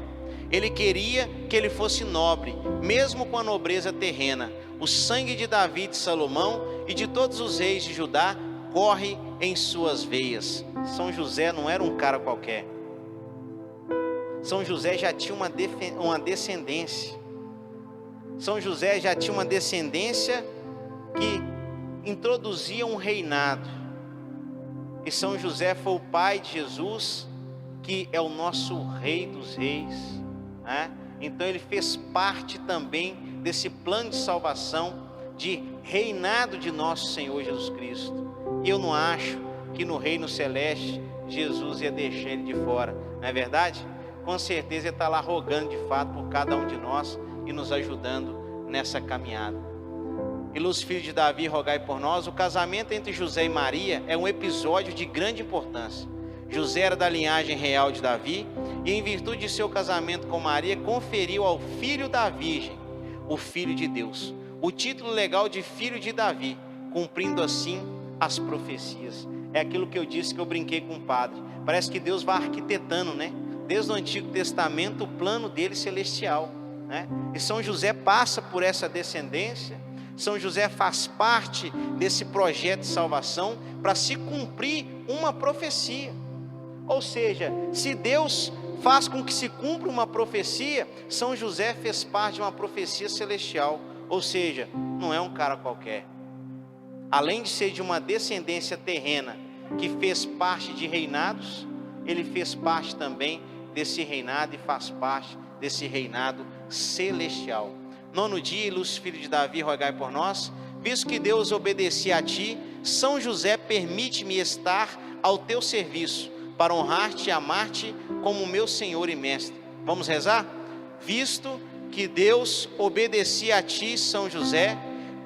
Ele queria que ele fosse nobre, mesmo com a nobreza terrena. O sangue de Davi e de Salomão e de todos os reis de Judá corre em suas veias. São José não era um cara qualquer. São José já tinha uma descendência. São José já tinha uma descendência que introduzia um reinado. E São José foi o pai de Jesus, que é o nosso Rei dos Reis, né? Então ele fez parte também desse plano de salvação, de reinado de nosso Senhor Jesus Cristo. E eu não acho que no reino celeste Jesus ia deixar ele de fora, não é verdade? Com certeza ele está lá rogando de fato por cada um de nós e nos ajudando nessa caminhada. Ilustre filho de Davi, rogai por nós. O casamento entre José e Maria é um episódio de grande importância. José era da linhagem real de Davi e, em virtude de seu casamento com Maria, conferiu ao filho da Virgem, o Filho de Deus, o título legal de Filho de Davi, cumprindo assim as profecias. É aquilo que eu disse, que eu brinquei com o padre. Parece que Deus vai arquitetando, né? Desde o Antigo Testamento, o plano dele celestial, né? E São José passa por essa descendência. São José faz parte desse projeto de salvação para se cumprir uma profecia. Ou seja, se Deus faz com que se cumpra uma profecia, São José fez parte de uma profecia celestial. Ou seja, não é um cara qualquer. Além de ser de uma descendência terrena que fez parte de reinados, ele fez parte também desse reinado e faz parte desse reinado celestial. 9º dia, ilustre filho de Davi, rogai por nós. Visto que Deus obedecia a ti, São José, permite-me estar ao teu serviço, para honrar-te e amar-te como meu Senhor e Mestre. Vamos rezar? Visto que Deus obedecia a ti, São José,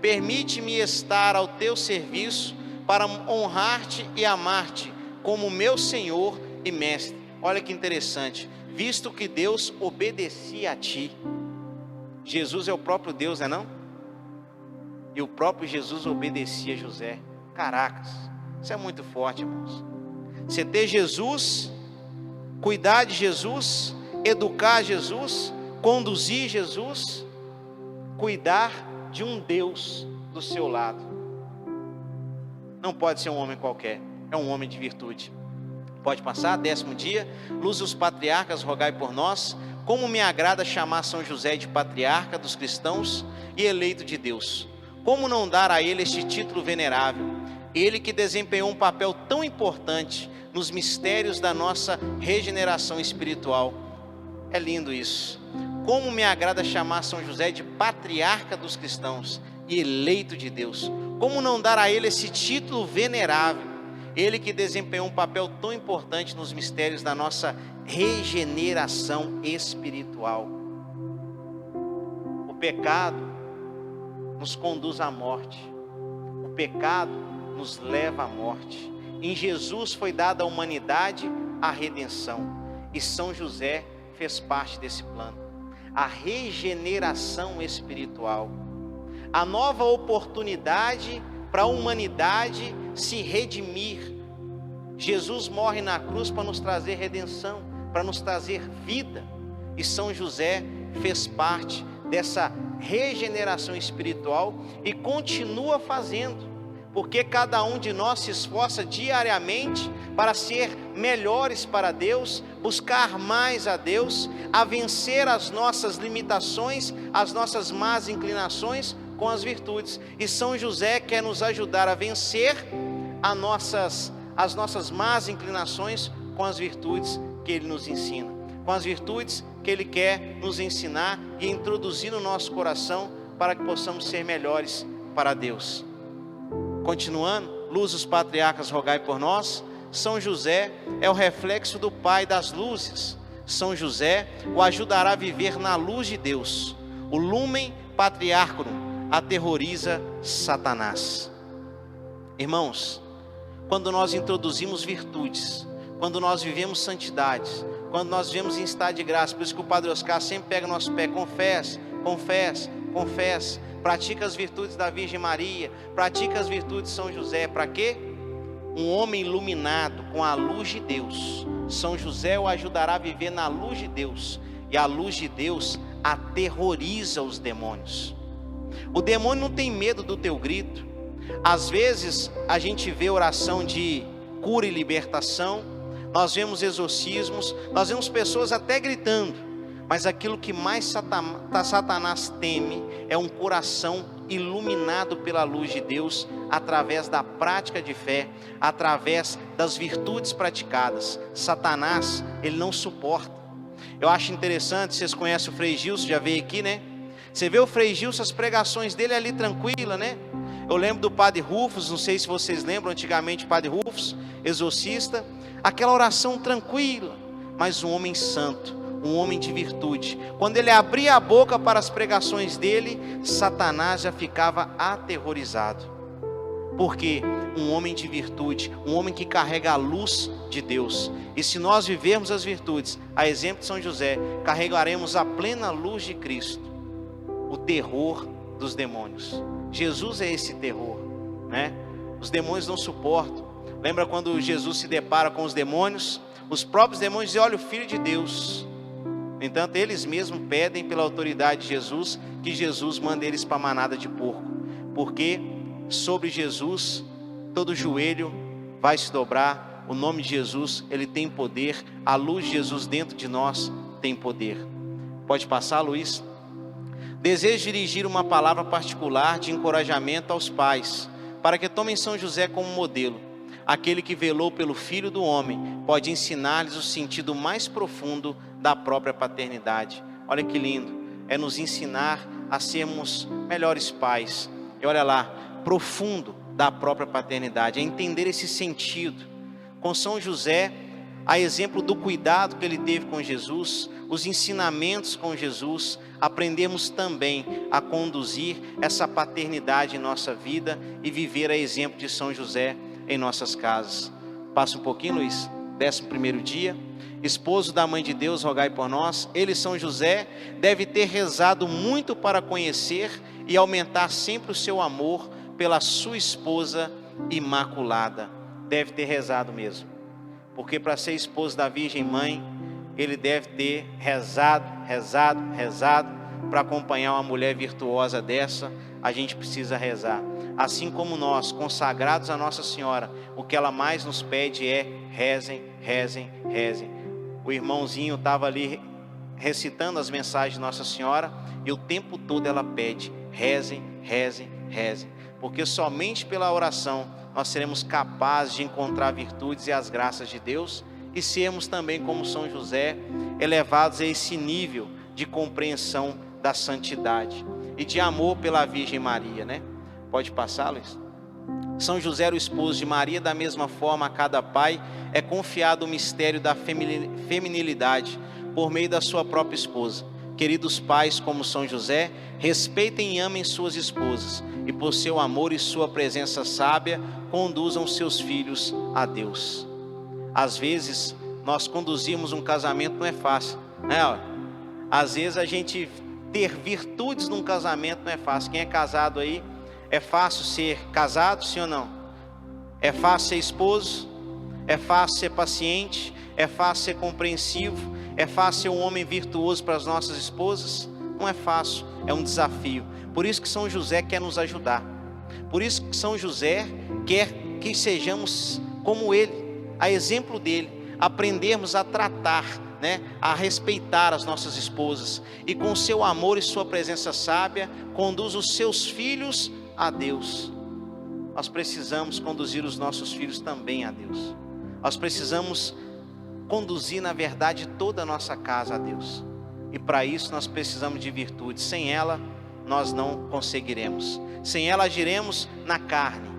permite-me estar ao teu serviço, para honrar-te e amar-te como meu Senhor e Mestre. Olha que interessante. Visto que Deus obedecia a ti. Jesus é o próprio Deus, não é não? E o próprio Jesus obedecia a José. Caracas, isso é muito forte, irmãos. Você ter Jesus, cuidar de Jesus, educar Jesus, conduzir Jesus, cuidar de um Deus do seu lado. Não pode ser um homem qualquer, é um homem de virtude. Pode passar, 10º dia, luz dos patriarcas, rogai por nós. Como me agrada chamar São José de patriarca dos cristãos e eleito de Deus. Como não dar a ele este título venerável? Ele que desempenhou um papel tão importante nos mistérios da nossa regeneração espiritual. É lindo isso. Como me agrada chamar São José de patriarca dos cristãos e eleito de Deus. Como não dar a ele esse título venerável? Ele que desempenhou um papel tão importante nos mistérios da nossa regeneração espiritual. O pecado nos conduz à morte. O pecado nos leva à morte. Em Jesus foi dada à humanidade a redenção. E São José fez parte desse plano. A regeneração espiritual. A nova oportunidade para a humanidade se redimir. Jesus morre na cruz para nos trazer redenção, para nos trazer vida. E São José fez parte dessa regeneração espiritual e continua fazendo, porque cada um de nós se esforça diariamente para ser melhores para Deus, buscar mais a Deus, a vencer as nossas limitações, as nossas más inclinações com as virtudes. E São José quer nos ajudar a vencer as nossas más inclinações com as virtudes que Ele nos ensina, com as virtudes que Ele quer nos ensinar e introduzir no nosso coração para que possamos ser melhores para Deus. Continuando, luz dos patriarcas, rogai por nós. São José é o reflexo do Pai das luzes. São José o ajudará a viver na luz de Deus. O lumen patriarcarum aterroriza Satanás. Irmãos, quando nós introduzimos virtudes, quando nós vivemos santidades, quando nós vivemos em estado de graça, por isso que o Padre Oscar sempre pega nosso pé, confessa, confessa, confessa, pratica as virtudes da Virgem Maria, pratica as virtudes de São José. Para quê? Um homem iluminado com a luz de Deus. São José o ajudará a viver na luz de Deus. E a luz de Deus aterroriza os demônios. O demônio não tem medo do teu grito. Às vezes a gente vê oração de cura e libertação, nós vemos exorcismos, nós vemos pessoas até gritando, mas aquilo que mais Satanás teme é um coração iluminado pela luz de Deus, através da prática de fé, através das virtudes praticadas. Satanás, ele não suporta. Eu acho interessante, vocês conhecem o Frei Gilson, já veio aqui, né? Você vê o Frei Gilson, as pregações dele ali tranquila, né? Eu lembro do Padre Rufus, não sei se vocês lembram, antigamente Padre Rufus, exorcista, aquela oração tranquila, mas um homem santo, um homem de virtude. Quando ele abria a boca para as pregações dele, Satanás já ficava aterrorizado. Porque um homem de virtude, um homem que carrega a luz de Deus. E se nós vivermos as virtudes, a exemplo de São José, carregaremos a plena luz de Cristo, o terror dos demônios. Jesus é esse terror, né? Os demônios não suportam. Lembra quando Jesus se depara com os demônios? Os próprios demônios dizem: olha, o Filho de Deus. No entanto, eles mesmos pedem pela autoridade de Jesus que Jesus mande eles para a manada de porco, porque sobre Jesus todo joelho vai se dobrar. O nome de Jesus, ele tem poder. A luz de Jesus dentro de nós tem poder. Pode passar, Luiz? Desejo dirigir uma palavra particular de encorajamento aos pais, para que tomem São José como modelo. Aquele que velou pelo Filho do Homem pode ensinar-lhes o sentido mais profundo da própria paternidade. Olha que lindo, é nos ensinar a sermos melhores pais. E olha lá, profundo da própria paternidade, é entender esse sentido. Com São José, a exemplo do cuidado que ele teve com Jesus, os ensinamentos com Jesus, aprendemos também a conduzir essa paternidade em nossa vida e viver a exemplo de São José em nossas casas. Passa um pouquinho, Luiz. 11º dia. Esposo da Mãe de Deus, rogai por nós. Ele, São José, deve ter rezado muito para conhecer e aumentar sempre o seu amor pela sua esposa imaculada. Deve ter rezado mesmo, porque para ser esposo da Virgem Mãe, ele deve ter rezado. Para acompanhar uma mulher virtuosa dessa, a gente precisa rezar. Assim como nós, consagrados a Nossa Senhora, o que ela mais nos pede é rezem, rezem, rezem. O irmãozinho estava ali recitando as mensagens de Nossa Senhora, e o tempo todo ela pede: rezem, rezem, rezem. porque somente pela oração nós seremos capazes de encontrar virtudes e as graças de Deus e sermos também, como São José, elevados a esse nível de compreensão da santidade e de amor pela Virgem Maria, né? Pode passar, Luiz? São José era o esposo de Maria. Da mesma forma, a cada pai é confiado o mistério da feminilidade por meio da sua própria esposa. Queridos pais, como São José, respeitem e amem suas esposas, e por seu amor e sua presença sábia, conduzam seus filhos a Deus. Às vezes, nós conduzirmos um casamento não é fácil, né? Às vezes a gente ter virtudes num casamento não é fácil. Quem é casado aí, é fácil ser casado, sim ou não? É fácil ser esposo? É fácil ser paciente? É fácil ser compreensivo? É fácil ser um homem virtuoso para as nossas esposas? Não é fácil, é um desafio. Por isso que São José quer nos ajudar. Por isso que São José quer que sejamos como ele, a exemplo dele, aprendermos a tratar, né, a respeitar as nossas esposas, e com seu amor e sua presença sábia, conduz os seus filhos a Deus. Nós precisamos conduzir os nossos filhos também a Deus. Nós precisamos conduzir, na verdade, toda a nossa casa a Deus. E para isso nós precisamos de virtude. Sem ela, nós não conseguiremos. Sem ela, agiremos na carne.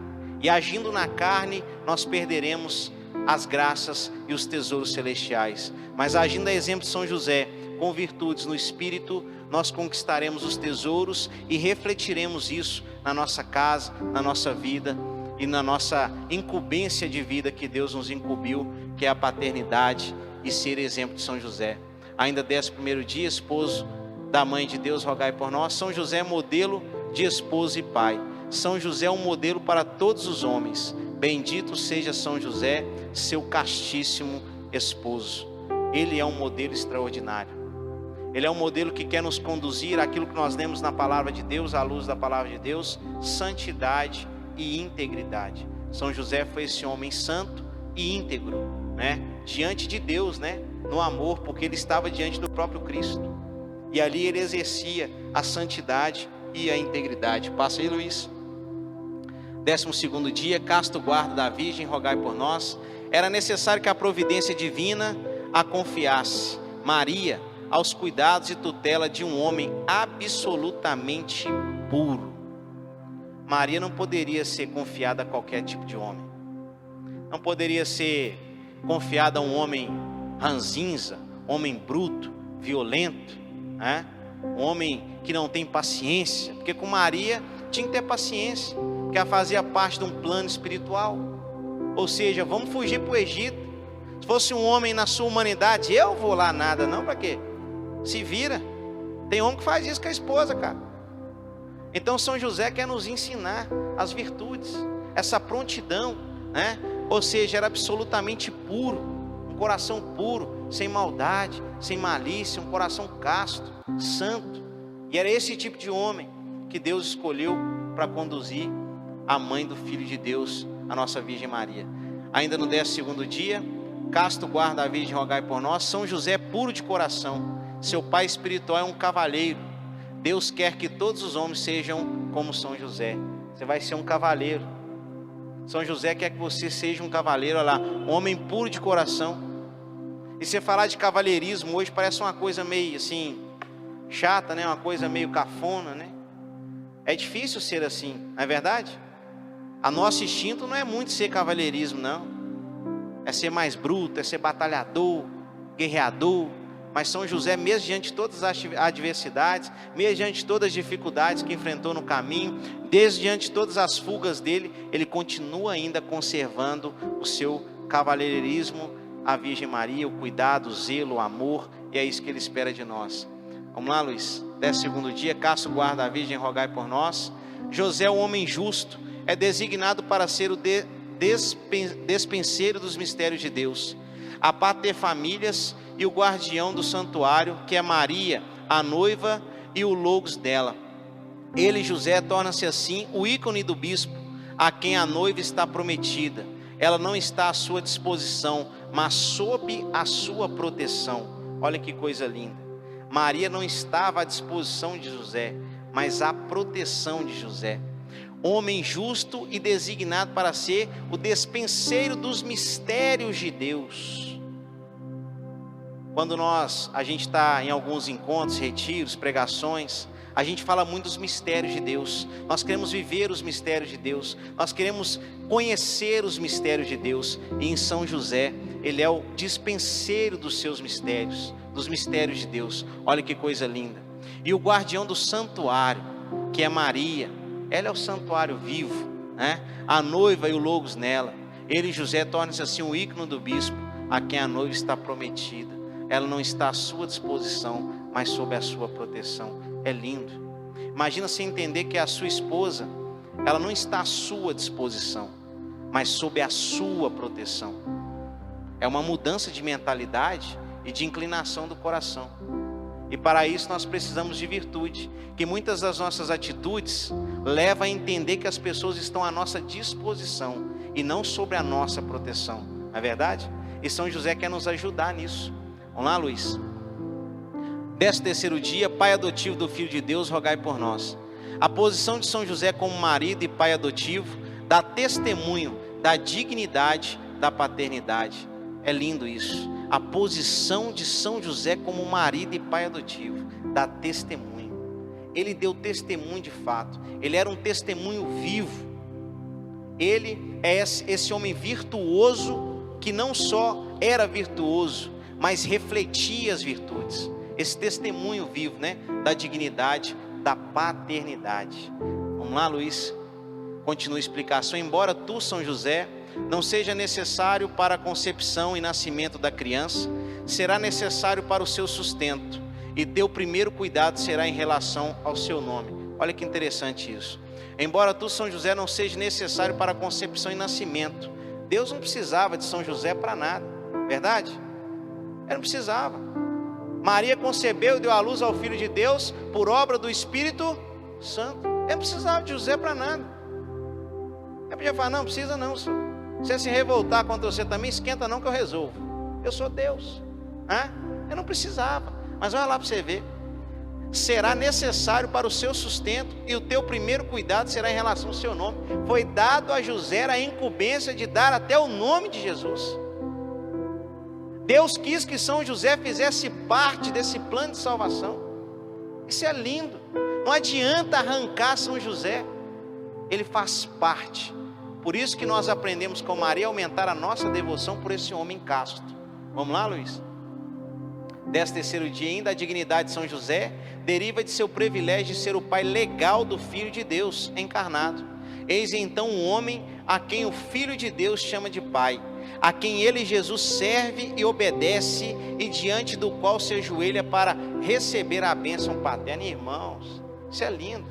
E agindo na carne, nós perderemos as graças e os tesouros celestiais. Mas agindo a exemplo de São José, com virtudes no Espírito, nós conquistaremos os tesouros e refletiremos isso na nossa casa, na nossa vida e na nossa incumbência de vida que Deus nos incumbiu, que é a paternidade e ser exemplo de São José. Ainda 11º dia, esposo da Mãe de Deus, rogai por nós. São José é modelo de esposo e pai. São José é um modelo para todos os homens. Bendito seja São José, seu castíssimo esposo. Ele é um modelo extraordinário. Ele é um modelo que quer nos conduzir àquilo que nós lemos na palavra de Deus, à luz da palavra de Deus, santidade e integridade. São José foi esse homem santo e íntegro, né? Diante de Deus, né? No amor, porque ele estava diante do próprio Cristo. E ali ele exercia a santidade e a integridade. Passa aí, Luiz. 12º dia, casto guarda da Virgem, rogai por nós. Era necessário que a providência divina a confiasse, Maria, aos cuidados e tutela de um homem absolutamente puro. Maria não poderia ser confiada a qualquer tipo de homem. Não poderia ser confiada a um homem ranzinza, homem bruto, violento, né? Um homem que não tem paciência. Porque com Maria tinha que ter paciência, porque ela fazia parte de um plano espiritual. Ou seja, vamos fugir para o Egito. Se fosse um homem na sua humanidade, eu vou lá nada, não, para quê? Se vira. Tem homem que faz isso com a esposa, cara. Então São José quer nos ensinar as virtudes, essa prontidão, né? Ou seja, era absolutamente puro, um coração puro, sem maldade, sem malícia, um coração casto, santo. E era esse tipo de homem que Deus escolheu para conduzir a mãe do Filho de Deus, a nossa Virgem Maria. Ainda no 12º dia, casto guarda a Virgem, rogai por nós. São José puro de coração, seu pai espiritual é um cavaleiro. Deus quer que todos os homens sejam como São José. Você vai ser um cavaleiro. São José quer que você seja um cavaleiro, olha lá, um homem puro de coração. E você falar de cavalheirismo hoje parece uma coisa meio assim, chata, né? Uma coisa meio cafona, né? É difícil ser assim, não é verdade? A nosso instinto não é muito ser cavalheirismo, não. É ser mais bruto, é ser batalhador, guerreador. Mas São José, mesmo diante de todas as adversidades, mesmo diante de todas as dificuldades que enfrentou no caminho, desde diante de todas as fugas dele, ele continua ainda conservando o seu cavalheirismo, a Virgem Maria, o cuidado, o zelo, o amor, e é isso que ele espera de nós. Vamos lá, Luiz. 12º dia, casto guarda a Virgem, rogai por nós. José, o homem justo, é designado para ser o despenseiro dos mistérios de Deus, a pater famílias e o guardião do santuário, que é Maria, a noiva e o logos dela. Ele, José, torna-se assim o ícone do bispo, a quem a noiva está prometida. Ela não está à sua disposição, mas sob a sua proteção. Olha que coisa linda. Maria não estava à disposição de José, mas à proteção de José. homem justo e designado para ser o despenseiro dos mistérios de Deus. Quando a gente está em alguns encontros, retiros, pregações, a gente fala muito dos mistérios de Deus. Nós queremos viver os mistérios de Deus, nós queremos conhecer os mistérios de Deus. E em São José, ele é o dispenseiro dos seus mistérios, dos mistérios de Deus. Olha que coisa linda. E o guardião do santuário, que é Maria, ela é o santuário vivo, né? A noiva e o logos nela. Ele, José, torna-se assim o ícone do bispo, a quem a noiva está prometida. Ela não está à sua disposição, mas sob a sua proteção. É lindo. Imagina você entender que a sua esposa, ela não está à sua disposição, mas sob a sua proteção. É uma mudança de mentalidade e de inclinação do coração. E para isso nós precisamos de virtude, que muitas das nossas atitudes levam a entender que as pessoas estão à nossa disposição e não sobre a nossa proteção. Não é verdade? E São José quer nos ajudar nisso. Vamos lá, Luiz? 13º dia, pai adotivo do Filho de Deus, rogai por nós. A posição de São José como marido e pai adotivo dá testemunho da dignidade da paternidade. É lindo isso. A posição de São José como marido e pai adotivo dá testemunho. Ele deu testemunho de fato. Ele era um testemunho vivo. Ele é esse homem virtuoso que não só era virtuoso, mas refletia as virtudes. Esse testemunho vivo, né, da dignidade, da paternidade. Vamos lá, Luiz? Continua a explicação. Embora tu, São José, não seja necessário para a concepção e nascimento da criança, será necessário para o seu sustento, e teu primeiro cuidado será em relação ao seu nome. Olha que interessante isso. Embora tu, São José, não seja necessário para a concepção e nascimento, Deus não precisava de São José para nada, verdade? Ele não precisava. Maria concebeu e deu à luz ao Filho de Deus por obra do Espírito Santo. Ele não precisava de José para nada. Ele podia falar, não precisa não, senhor. Se você se revoltar contra você também, esquenta não que eu resolvo. Eu sou Deus. Ele não precisava. Mas olha lá para você ver. Será necessário para o seu sustento, e o teu primeiro cuidado será em relação ao seu nome. Foi dado a José a incumbência de dar até o nome de Jesus. Deus quis que São José fizesse parte desse plano de salvação. Isso é lindo. Não adianta arrancar São José. Ele faz parte. Por isso que nós aprendemos com Maria a aumentar a nossa devoção por esse homem casto. Vamos lá, Luiz? 13º dia ainda, a dignidade de São José deriva de seu privilégio de ser o pai legal do Filho de Deus encarnado. Eis então um homem a quem o Filho de Deus chama de pai, a quem ele, Jesus, serve e obedece, e diante do qual se ajoelha para receber a bênção paterna. Irmãos, isso é lindo.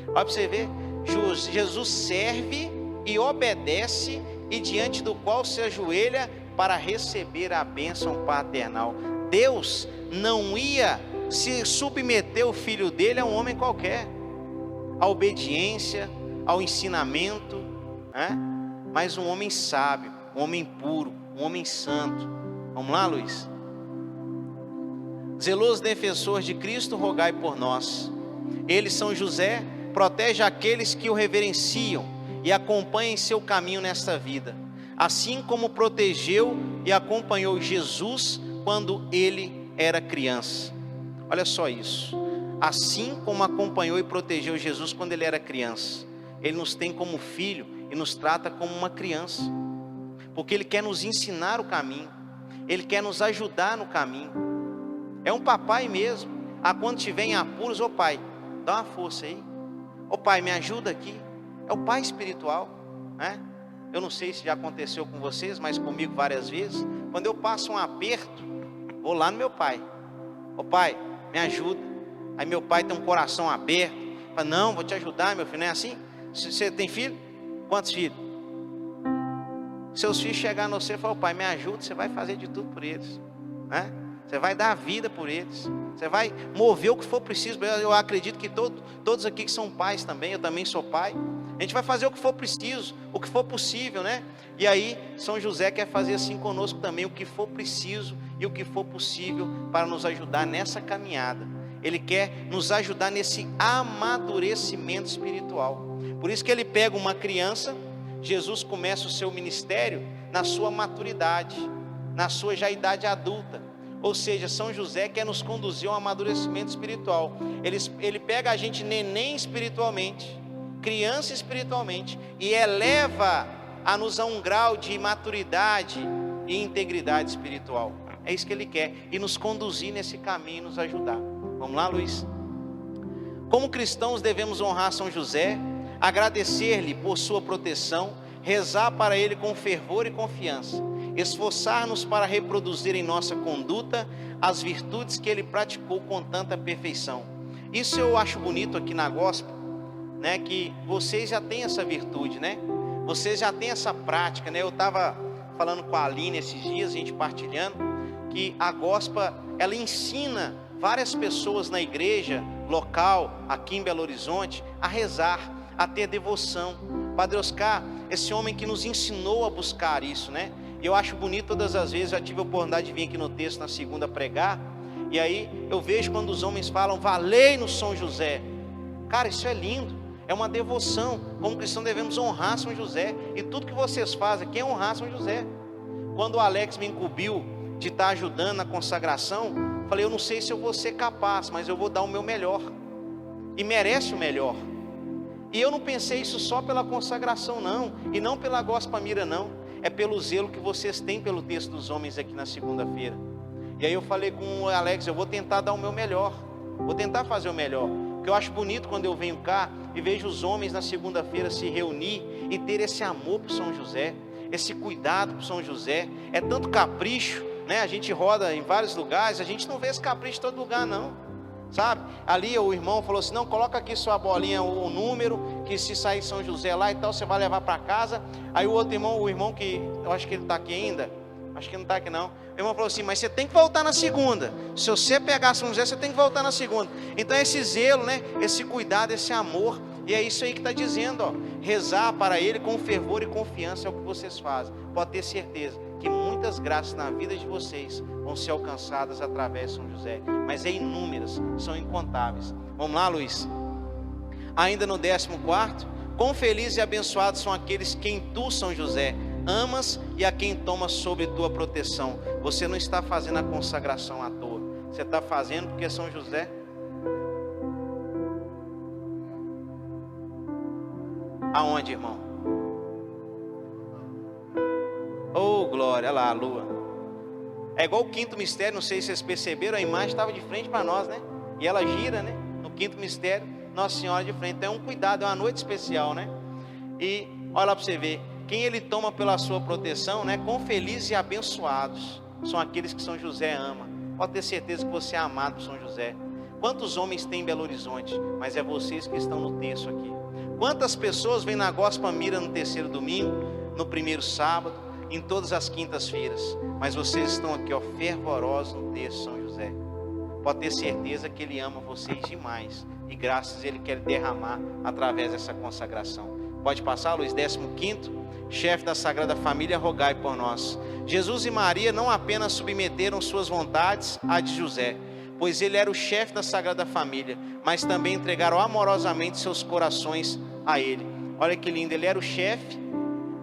Olha para você ver, Jesus serve e obedece, e diante do qual se ajoelha para receber a bênção paternal. Deus não ia se submeter o filho dele a um homem qualquer, à obediência, ao ensinamento, mas um homem sábio, um homem puro, um homem santo. Vamos lá, Luiz? Zeloso defensor de Cristo, rogai por nós. Ele, São José, protege aqueles que o reverenciam e acompanham em seu caminho nesta vida, assim como protegeu e acompanhou Jesus quando ele era criança. Olha só isso. Assim como acompanhou e protegeu Jesus quando ele era criança, ele nos tem como filho e nos trata como uma criança, porque ele quer nos ensinar o caminho, ele quer nos ajudar no caminho. É um papai mesmo. Quando tiver em apuros, ô pai, dá uma força aí, ô pai, me ajuda aqui. É o pai espiritual, né? Eu não sei se já aconteceu com vocês, mas comigo várias vezes. Quando eu passo um aperto, vou lá no meu pai. Ô pai, me ajuda. Aí meu pai tem um coração aberto. Fala, não, vou te ajudar, meu filho. Não é assim? Você tem filho? Quantos filhos? Seus filhos chegarem no você e falar, pai, me ajuda. Você vai fazer de tudo por eles, né? Você vai dar a vida por eles. Você vai mover o que for preciso. Eu acredito que todos aqui que são pais também, eu também sou pai. A gente vai fazer o que for preciso, o que for possível, né? E aí, São José quer fazer assim conosco também, o que for preciso e o que for possível para nos ajudar nessa caminhada. Ele quer nos ajudar nesse amadurecimento espiritual. Por isso que ele pega uma criança. Jesus começa o seu ministério na sua maturidade, na sua já idade adulta. Ou seja, São José quer nos conduzir a um amadurecimento espiritual. Ele pega a gente neném espiritualmente, criança espiritualmente, e eleva-nos a um grau de maturidade e integridade espiritual. É isso que ele quer, e nos conduzir nesse caminho, nos ajudar. Vamos lá, Luiz? Como cristãos devemos honrar São José, agradecer-lhe por sua proteção, rezar para ele com fervor e confiança, esforçar-nos para reproduzir em nossa conduta as virtudes que ele praticou com tanta perfeição. Isso eu acho bonito aqui na Gospel, né, que vocês já têm essa virtude, né? Vocês já têm essa prática, né? Eu estava falando com a Aline esses dias, a gente partilhando, que a Gospel, ela ensina várias pessoas na igreja local, aqui em Belo Horizonte, a rezar, a ter devoção. Padre Oscar, esse homem que nos ensinou a buscar isso, né? E eu acho bonito todas as vezes. Já tive a oportunidade de vir aqui no texto na segunda pregar, e aí eu vejo quando os homens falam, valei-nos São José. Cara, isso é lindo, é uma devoção. Como cristão devemos honrar São José, e tudo que vocês fazem aqui é honrar São José. Quando o Alex me incumbiu de estar ajudando na consagração, falei, eu não sei se eu vou ser capaz, mas eu vou dar o meu melhor, e merece o melhor. E eu não pensei isso só pela consagração não, e não pela Gospel Mira não, é pelo zelo que vocês têm pelo texto dos homens aqui na segunda-feira. E aí eu falei com o Alex, eu vou tentar dar o meu melhor, vou tentar fazer o melhor, porque eu acho bonito quando eu venho cá e vejo os homens na segunda-feira se reunir e ter esse amor por São José, esse cuidado por São José. É tanto capricho, né? A gente roda em vários lugares, a gente não vê esse capricho em todo lugar não, sabe? Ali o irmão falou assim, não, coloca aqui sua bolinha, o número, que se sair São José lá e tal, você vai levar para casa. Aí o outro irmão, o irmão que, eu acho que ele está aqui ainda, acho que não está aqui não, o irmão falou assim, mas você tem que voltar na segunda, se você pegar São José, você tem que voltar na segunda. Então esse zelo, né, esse cuidado, esse amor, e é isso aí que está dizendo, ó, rezar para ele com fervor e confiança é o que vocês fazem. Pode ter certeza que muitas graças na vida de vocês vão ser alcançadas através de São José, mas é inúmeras, são incontáveis. Vamos lá, Luiz? Ainda no 14º, quão felizes e abençoados são aqueles quem tu, São José, amas e a quem tomas sob tua proteção. Você não está fazendo a consagração à toa, você está fazendo porque São José. Aonde, irmão? Oh, glória, olha lá a lua. É igual o quinto mistério, não sei se vocês perceberam, a imagem estava de frente para nós, né? E ela gira, né? No quinto mistério, Nossa Senhora de frente. Então é um cuidado, é uma noite especial, né? E olha lá para você ver, quem ele toma pela sua proteção, né? Quão felizes e abençoados são aqueles que São José ama. Pode ter certeza que você é amado por São José. Quantos homens tem em Belo Horizonte? Mas é vocês que estão no texto aqui. Quantas pessoas vêm na Gospel Mira no terceiro domingo, no primeiro sábado, em todas as quintas-feiras, mas vocês estão aqui, ó, fervorosos no texto São José. Pode ter certeza que ele ama vocês demais, e graças a ele quer derramar através dessa consagração. Pode passar, Luiz? 15º, chefe da Sagrada Família, rogai por nós. Jesus e Maria não apenas submeteram suas vontades à de José, pois ele era o chefe da Sagrada Família, mas também entregaram amorosamente seus corações a ele. Olha que lindo, ele era o chefe,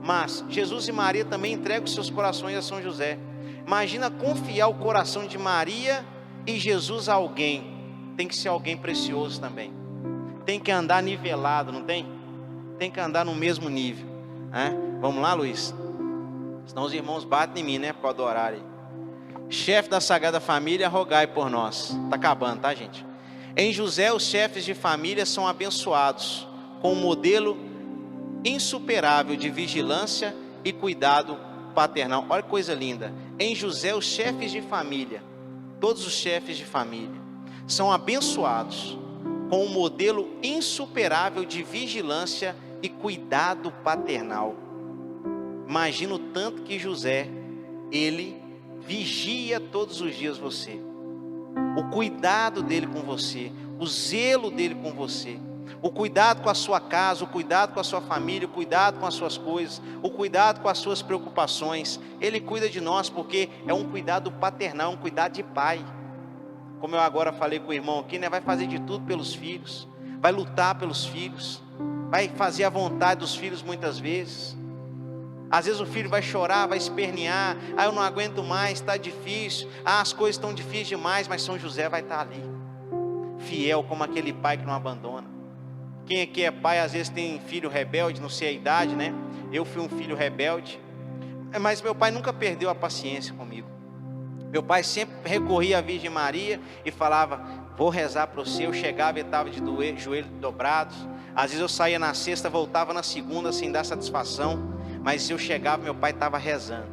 mas Jesus e Maria também entregam seus corações a São José. Imagina confiar o coração de Maria e Jesus a alguém. Tem que ser alguém precioso também. Tem que andar nivelado, não tem? Tem que andar no mesmo nível, né? Vamos lá, Luiz? Senão os irmãos batem em mim, né? Por causa do horário. Chefe da Sagrada Família, rogai por nós. Está acabando, tá, gente? Em José, os chefes de família são abençoados com um modelo insuperável de vigilância e cuidado paternal. Olha que coisa linda. Em José, os chefes de família, todos os chefes de família, são abençoados com um modelo insuperável de vigilância e cuidado paternal. Imagina o tanto que José, ele vigia todos os dias você, o cuidado dele com você, o zelo dele com você, o cuidado com a sua casa, o cuidado com a sua família, o cuidado com as suas coisas, o cuidado com as suas preocupações. Ele cuida de nós porque é um cuidado paternal, um cuidado de pai. como eu agora falei com o irmão aqui, né? Vai fazer de tudo pelos filhos, vai lutar pelos filhos, vai fazer a vontade dos filhos muitas vezes. Às vezes o filho vai chorar, vai espernear, eu não aguento mais, está difícil, as coisas estão difíceis demais, mas São José vai estar ali, fiel como aquele pai que não abandona. Quem aqui é pai, às vezes tem filho rebelde, não sei a idade, né? Eu fui um filho rebelde, mas meu pai nunca perdeu a paciência comigo. Meu pai sempre recorria à Virgem Maria e falava, vou rezar para você. Eu chegava e estava de joelhos dobrados. Às vezes eu saía na sexta, voltava na segunda sem dar satisfação, mas eu chegava, meu pai estava rezando.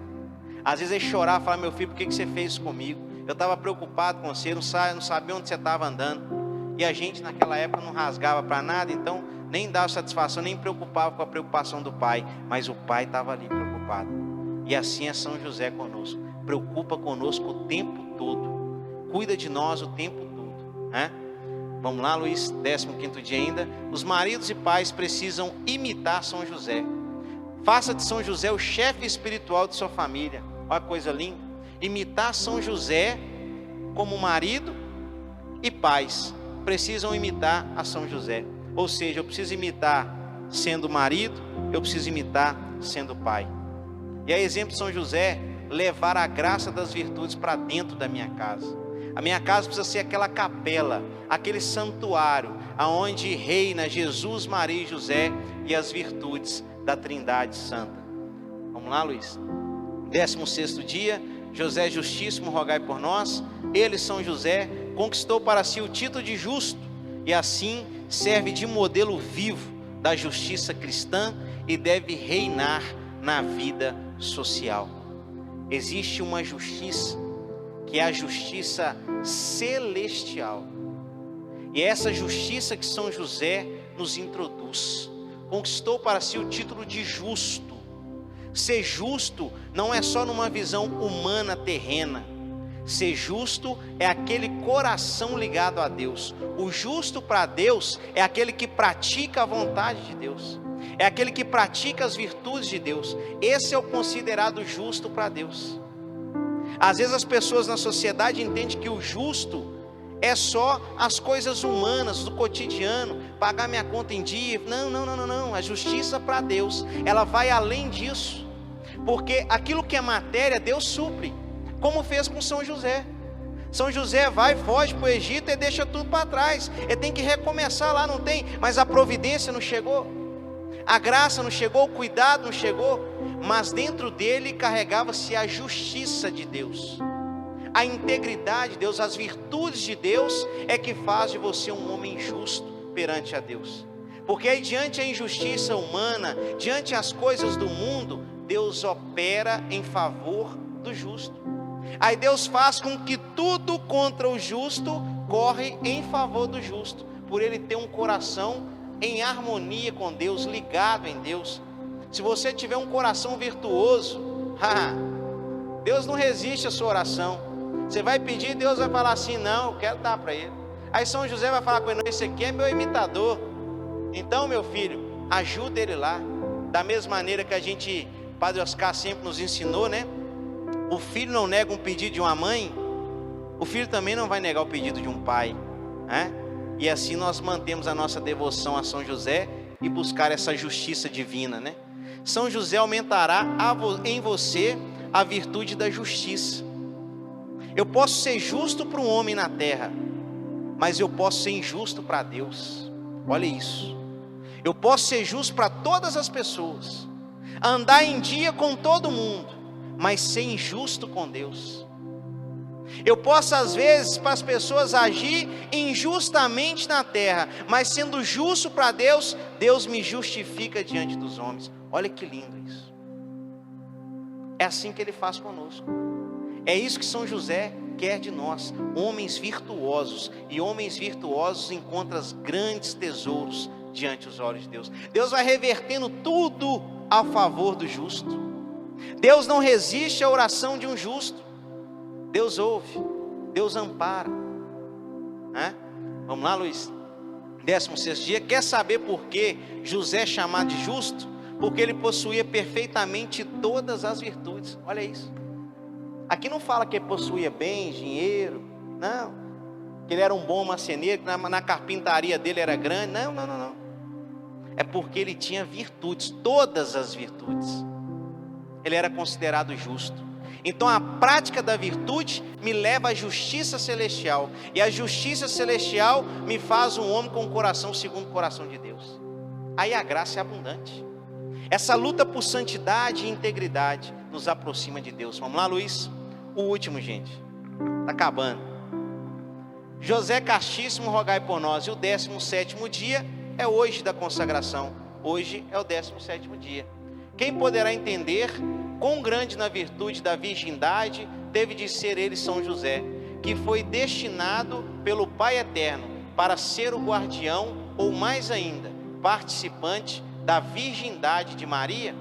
Às vezes ele chorava, falava, meu filho, por que você fez isso comigo? Eu estava preocupado com você, não sabia onde você estava andando. E a gente naquela época não rasgava para nada, então nem dava satisfação, nem preocupava com a preocupação do pai, mas o pai estava ali preocupado. E assim é São José conosco, preocupa conosco o tempo todo, cuida de nós o tempo todo, né? Vamos lá, Luiz, 15º dia ainda. Os maridos e pais precisam imitar São José. Faça de São José o chefe espiritual de sua família. Olha que coisa linda. Imitar São José como marido e pais precisam imitar a São José. Ou seja, eu preciso imitar sendo marido, eu preciso imitar sendo pai. E a exemplo de São José, levar a graça das virtudes para dentro da minha casa. A minha casa precisa ser aquela capela, aquele santuário, aonde reina Jesus, Maria e José e as virtudes da Trindade Santa. Vamos lá, Luiz? 16º dia, José Justíssimo, rogai por nós. Ele, São José, conquistou para si o título de justo e assim serve de modelo vivo da justiça cristã e deve reinar na vida social. Existe uma justiça que é a justiça celestial, e é essa justiça que São José nos introduz. Conquistou para si o título de justo. Ser justo não é só numa visão humana terrena. Ser justo é aquele coração ligado a Deus. O justo para Deus é aquele que pratica a vontade de Deus, é aquele que pratica as virtudes de Deus. Esse é o considerado justo para Deus. Às vezes as pessoas na sociedade entendem que o justo é só as coisas humanas do cotidiano, pagar minha conta em dia. Não. A justiça para Deus, ela vai além disso, porque aquilo que é matéria, Deus supre, como fez com São José. São José vai, foge para o Egito e deixa tudo para trás. Ele tem que recomeçar lá, não tem, mas a providência não chegou, a graça não chegou, o cuidado não chegou, mas dentro dele carregava-se a justiça de Deus, a integridade de Deus, as virtudes de Deus é que faz de você um homem justo perante a Deus. Porque aí diante a injustiça humana, diante as coisas do mundo, Deus opera em favor do justo. Aí Deus faz com que tudo contra o justo corre em favor do justo, por ele ter um coração em harmonia com Deus, ligado em Deus. Se você tiver um coração virtuoso, Deus não resiste à sua oração. Você vai pedir, Deus vai falar assim, não, eu quero dar para ele. Aí São José vai falar com ele, não, esse aqui é meu imitador, então meu filho, ajuda ele lá. Da mesma maneira que a gente, Padre Oscar sempre nos ensinou, né? O filho não nega um pedido de uma mãe, o filho também não vai negar o pedido de um pai, né? E assim nós mantemos a nossa devoção a São José e buscar essa justiça divina, né? São José aumentará em você a virtude da justiça. Eu posso ser justo para um homem na terra, mas eu posso ser injusto para Deus. Olha isso. Eu posso ser justo para todas as pessoas, andar em dia com todo mundo, mas ser injusto com Deus. Eu posso às vezes para as pessoas agir injustamente na terra, mas sendo justo para Deus, Deus me justifica diante dos homens. Olha que lindo isso. É assim que Ele faz conosco. É isso que São José quer de nós, homens virtuosos. E homens virtuosos encontram grandes tesouros diante dos olhos de Deus. Deus vai revertendo tudo a favor do justo. Deus não resiste à oração de um justo. Deus ouve, Deus ampara. Vamos lá, Luiz? 16º dia. Quer saber por que José é chamado de justo? Porque ele possuía perfeitamente todas as virtudes. Olha isso. Aqui não fala que ele possuía bens, dinheiro. Não. que ele era um bom marceneiro, que na carpintaria dele era grande. Não. É porque ele tinha virtudes, todas as virtudes. Ele era considerado justo. Então a prática da virtude me leva à justiça celestial. E a justiça celestial me faz um homem com o coração segundo o coração de Deus. Aí a graça é abundante. Essa luta por santidade e integridade nos aproxima de Deus. Vamos lá, Luiz? O último, gente. Está acabando. José Castíssimo, rogai por nós. E o 17º dia é hoje da consagração. Hoje é o 17º dia. Quem poderá entender quão grande na virtude da virgindade teve de ser ele São José, que foi destinado pelo Pai Eterno para ser o guardião, ou mais ainda, participante da virgindade de Maria?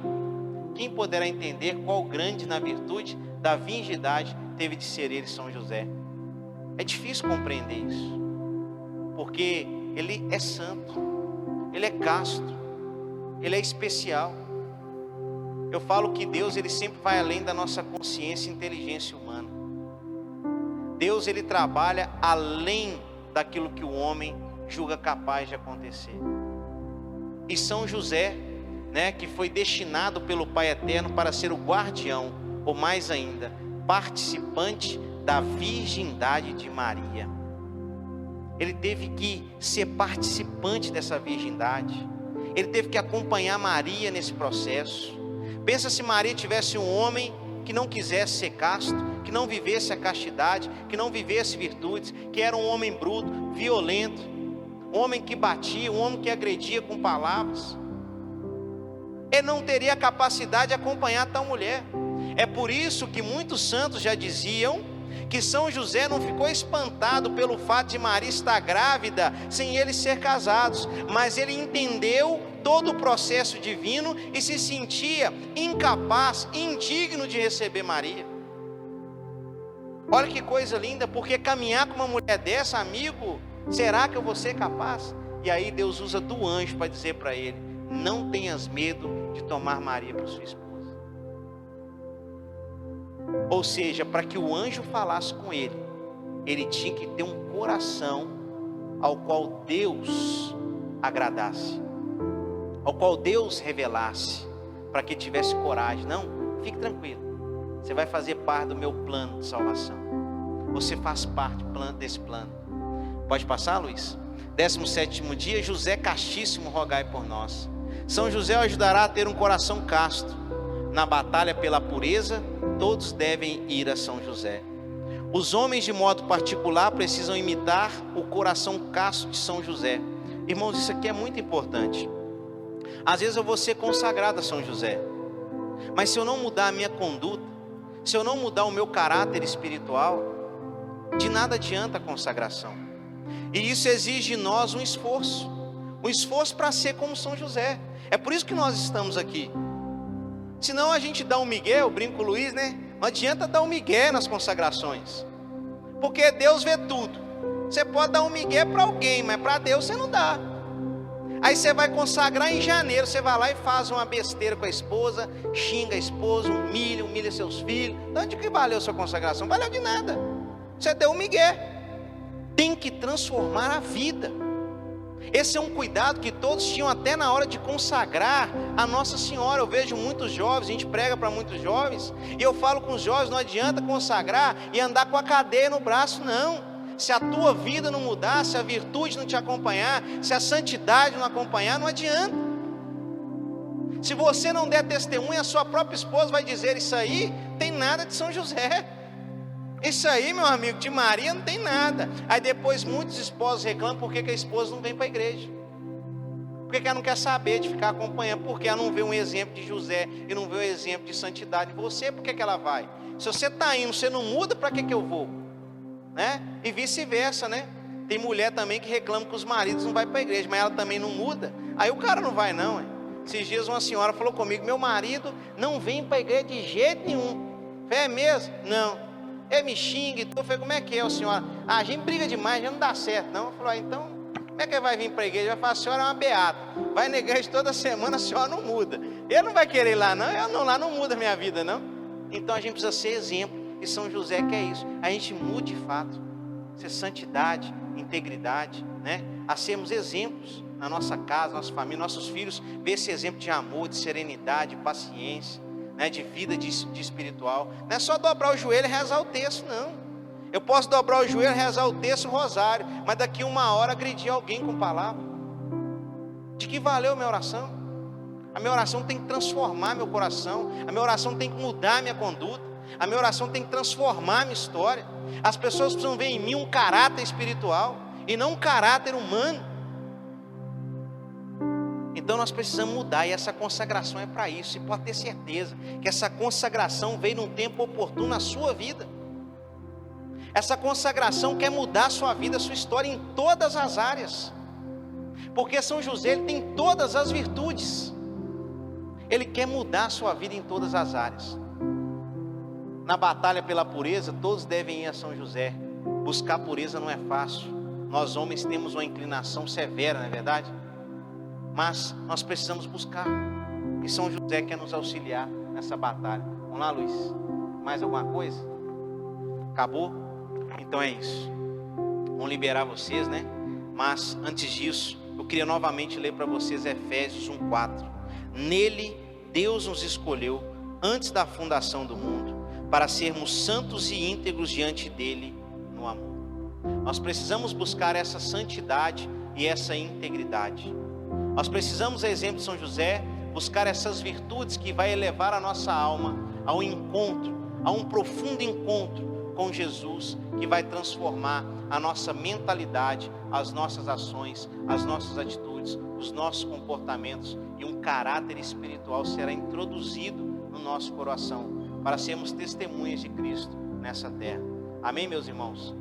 Quem poderá entender qual grande na virtude da virgindade teve de ser ele São José? É difícil compreender isso, porque ele é santo, ele é casto, ele é especial. Eu falo que Deus, ele sempre vai além da nossa consciência e inteligência humana. Deus, ele trabalha além daquilo que o homem julga capaz de acontecer. E São José, né, que foi destinado pelo Pai Eterno para ser o guardião, ou mais ainda, participante da virgindade de Maria. Ele teve que ser participante dessa virgindade. Ele teve que acompanhar Maria nesse processo. Pensa se Maria tivesse um homem que não quisesse ser casto, que não vivesse a castidade, que não vivesse virtudes, que era um homem bruto, violento, um homem que batia, um homem que agredia com palavras. Ele não teria a capacidade de acompanhar tal mulher. É por isso que muitos santos já diziam que São José não ficou espantado pelo fato de Maria estar grávida sem eles ser casados, mas ele entendeu todo o processo divino e se sentia incapaz, indigno de receber Maria. Olha que coisa linda, porque caminhar com uma mulher dessa, amigo, será que eu vou ser capaz? E aí Deus usa do anjo para dizer para ele: não tenhas medo de tomar Maria por sua esposa. Ou seja, para que o anjo falasse com ele, ele tinha que ter um coração ao qual Deus agradasse, ao qual Deus revelasse, para que tivesse coragem. Não, fique tranquilo, você vai fazer parte do meu plano de salvação. Você faz parte desse plano. Pode passar, Luiz? 17º dia, José Castíssimo, rogai por nós. São José o ajudará a ter um coração casto. Na batalha pela pureza, todos devem ir a São José. Os homens de modo particular precisam imitar o coração casto de São José. Irmãos, isso aqui é muito importante. Às vezes eu vou ser consagrado a São José, mas se eu não mudar a minha conduta, se eu não mudar o meu caráter espiritual, de nada adianta a consagração. E isso exige de nós um esforço para ser como São José. É por isso que nós estamos aqui. Senão a gente dá um migué, eu brinco com o Luiz, né? Não adianta dar um migué nas consagrações, porque Deus vê tudo. Você pode dar um migué para alguém, mas para Deus você não dá. Aí você vai consagrar em janeiro, você vai lá e faz uma besteira com a esposa, xinga a esposa, humilha seus filhos. De onde que valeu a sua consagração? Valeu de nada. Você deu um migué. Tem que transformar a vida. Esse é um cuidado que todos tinham até na hora de consagrar a Nossa Senhora. Eu vejo muitos jovens, a gente prega para muitos jovens, e eu falo com os jovens: não adianta consagrar e andar com a cadeia no braço, não. Se a tua vida não mudar, se a virtude não te acompanhar, se a santidade não acompanhar, não adianta. Se você não der testemunha, a sua própria esposa vai dizer: isso aí tem nada de São José. Isso aí, meu amigo, de Maria não tem nada. Aí depois muitos esposos reclamam porque a esposa não vem para a igreja, porque ela não quer saber de ficar acompanhando, porque ela não vê um exemplo de José e não vê um exemplo de santidade em você. Por que ela vai? Se você está indo, você não muda, para que eu vou? Né? E vice-versa, né? Tem mulher também que reclama que os maridos não vão para a igreja, mas ela também não muda. Aí o cara não vai não. Esses dias uma senhora falou comigo: meu marido não vem para a igreja de jeito nenhum. É mesmo? Não. Ele me xinga e tudo. Eu falei: como é que é, senhora? A gente briga demais, já não dá certo não. Eu falei: então, como é que ele vai vir para a igreja? Vai falar: a senhora é uma beata, vai na igreja toda semana, a senhora não muda. Ele não vai querer ir lá não, eu não, lá não muda a minha vida não. Então a gente precisa ser exemplo, e São José quer isso, a gente mude de fato. ser santidade, integridade, né? A sermos exemplos na nossa casa, nossa família, nossos filhos, ver esse exemplo de amor, de serenidade, de paciência, né? De vida, de espiritual. Não é só dobrar o joelho e rezar o texto, não. Eu posso dobrar o joelho, rezar o texto, o rosário, mas daqui uma hora agredir alguém com palavra. De que valeu a minha oração? A minha oração tem que transformar meu coração, a minha oração tem que mudar a minha conduta, a minha oração tem que transformar a minha história. As pessoas precisam ver em mim um caráter espiritual e não um caráter humano. Então nós precisamos mudar, e essa consagração é para isso. E pode ter certeza que essa consagração veio num tempo oportuno na sua vida. Essa consagração quer mudar a sua vida, a sua história em todas as áreas. Porque São José, ele tem todas as virtudes. Ele quer mudar a sua vida em todas as áreas. Na batalha pela pureza, todos devem ir a São José. Buscar pureza não é fácil. Nós homens temos uma inclinação severa, não é verdade? Mas nós precisamos buscar. E São José quer nos auxiliar nessa batalha. Vamos lá, Luiz. Mais alguma coisa? Acabou? Então é isso. Vamos liberar vocês, né? Mas antes disso, eu queria novamente ler para vocês Efésios 1:4. Nele, Deus nos escolheu antes da fundação do mundo, para sermos santos e íntegros diante dele no amor. Nós precisamos buscar essa santidade e essa integridade. Nós precisamos, a exemplo de São José, buscar essas virtudes que vai elevar a nossa alma ao encontro, a um profundo encontro com Jesus, que vai transformar a nossa mentalidade, as nossas ações, as nossas atitudes, os nossos comportamentos, e um caráter espiritual será introduzido no nosso coração, para sermos testemunhas de Cristo nessa terra. Amém, meus irmãos?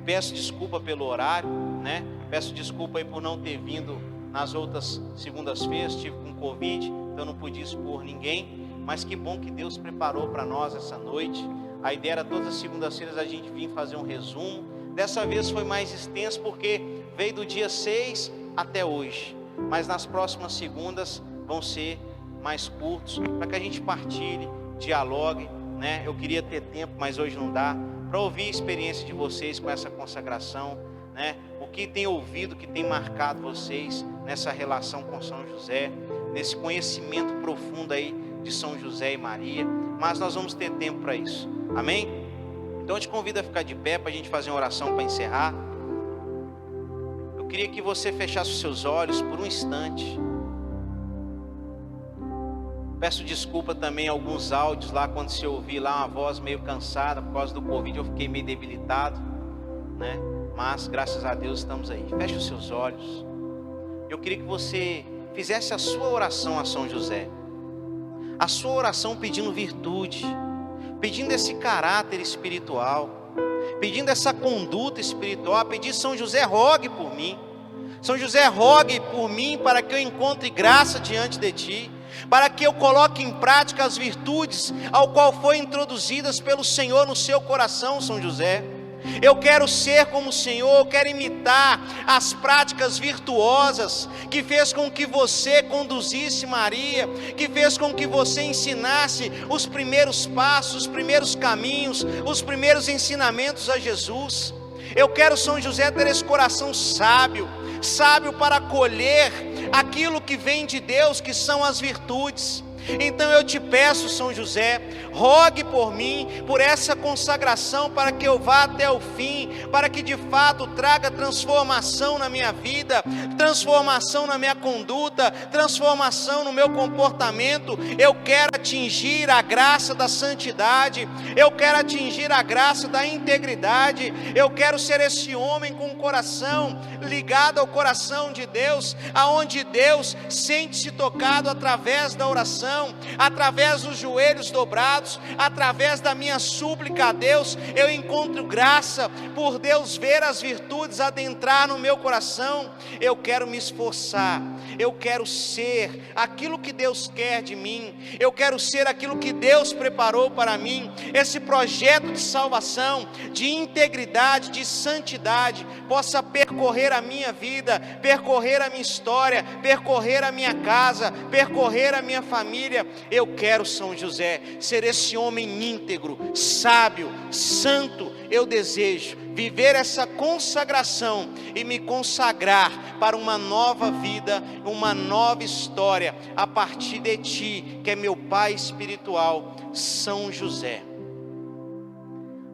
Peço desculpa pelo horário, né? Peço desculpa aí por não ter vindo nas outras segundas-feiras, estive com Covid, então não podia expor ninguém, mas que bom que Deus preparou para nós essa noite. A ideia era todas as segundas-feiras a gente vir fazer um resumo. Dessa vez foi mais extenso porque veio do dia 6 até hoje, mas nas próximas segundas vão ser mais curtos, para que a gente partilhe, dialogue, né? Eu queria ter tempo, mas hoje não dá, para ouvir a experiência de vocês com essa consagração, né? O que tem ouvido, que tem marcado vocês nessa relação com São José, nesse conhecimento profundo aí de São José e Maria. Mas nós vamos ter tempo para isso, amém? Então eu te convido a ficar de pé para a gente fazer uma oração para encerrar. Eu queria que você fechasse os seus olhos por um instante. Peço desculpa também a alguns áudios lá, quando se ouvir lá uma voz meio cansada, por causa do Covid eu fiquei meio debilitado, né? Mas graças a Deus estamos aí. Feche os seus olhos. Eu queria que você fizesse a sua oração a São José, a sua oração pedindo virtude, pedindo esse caráter espiritual, pedindo essa conduta espiritual, pedindo: São José, rogue por mim. São José, rogue por mim para que eu encontre graça diante de ti, para que eu coloque em prática as virtudes ao qual foram introduzidas pelo Senhor no seu coração, São José. Eu quero ser como o Senhor, eu quero imitar as práticas virtuosas que fez com que você conduzisse Maria, que fez com que você ensinasse os primeiros passos, os primeiros caminhos, os primeiros ensinamentos a Jesus. Eu quero, São José, ter esse coração sábio, sábio para acolher aquilo que vem de Deus, que são as virtudes. Então eu te peço, São José, rogue por mim, por essa consagração, para que eu vá até o fim, para que de fato traga transformação na minha vida, transformação na minha conduta, transformação no meu comportamento. Eu quero atingir a graça da santidade, eu quero atingir a graça da integridade, eu quero ser esse homem com o coração ligado ao coração de Deus, aonde Deus sente-se tocado através da oração, através dos joelhos dobrados, através da minha súplica a Deus. Eu encontro graça por Deus ver as virtudes adentrar no meu coração. Eu quero me esforçar, eu quero ser aquilo que Deus quer de mim, eu quero ser aquilo que Deus preparou para mim. Esse projeto de salvação, de integridade, de santidade, possa percorrer a minha vida, percorrer a minha história, percorrer a minha casa, percorrer a minha família, família. Eu quero, São José, ser esse homem íntegro, sábio, santo. Eu desejo viver essa consagração e me consagrar para uma nova vida, uma nova história, a partir de ti, que é meu Pai espiritual, São José.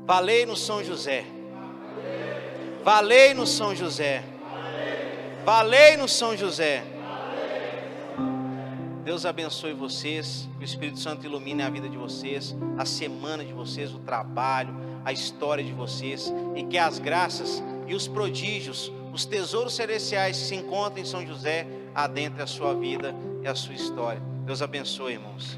Valei-nos, São José. Valei-nos, São José. Valei-nos, São José. Deus abençoe vocês, que o Espírito Santo ilumine a vida de vocês, a semana de vocês, o trabalho, a história de vocês, e que as graças e os prodígios, os tesouros celestiais que se encontram em São José, adentre a sua vida e a sua história. Deus abençoe, irmãos.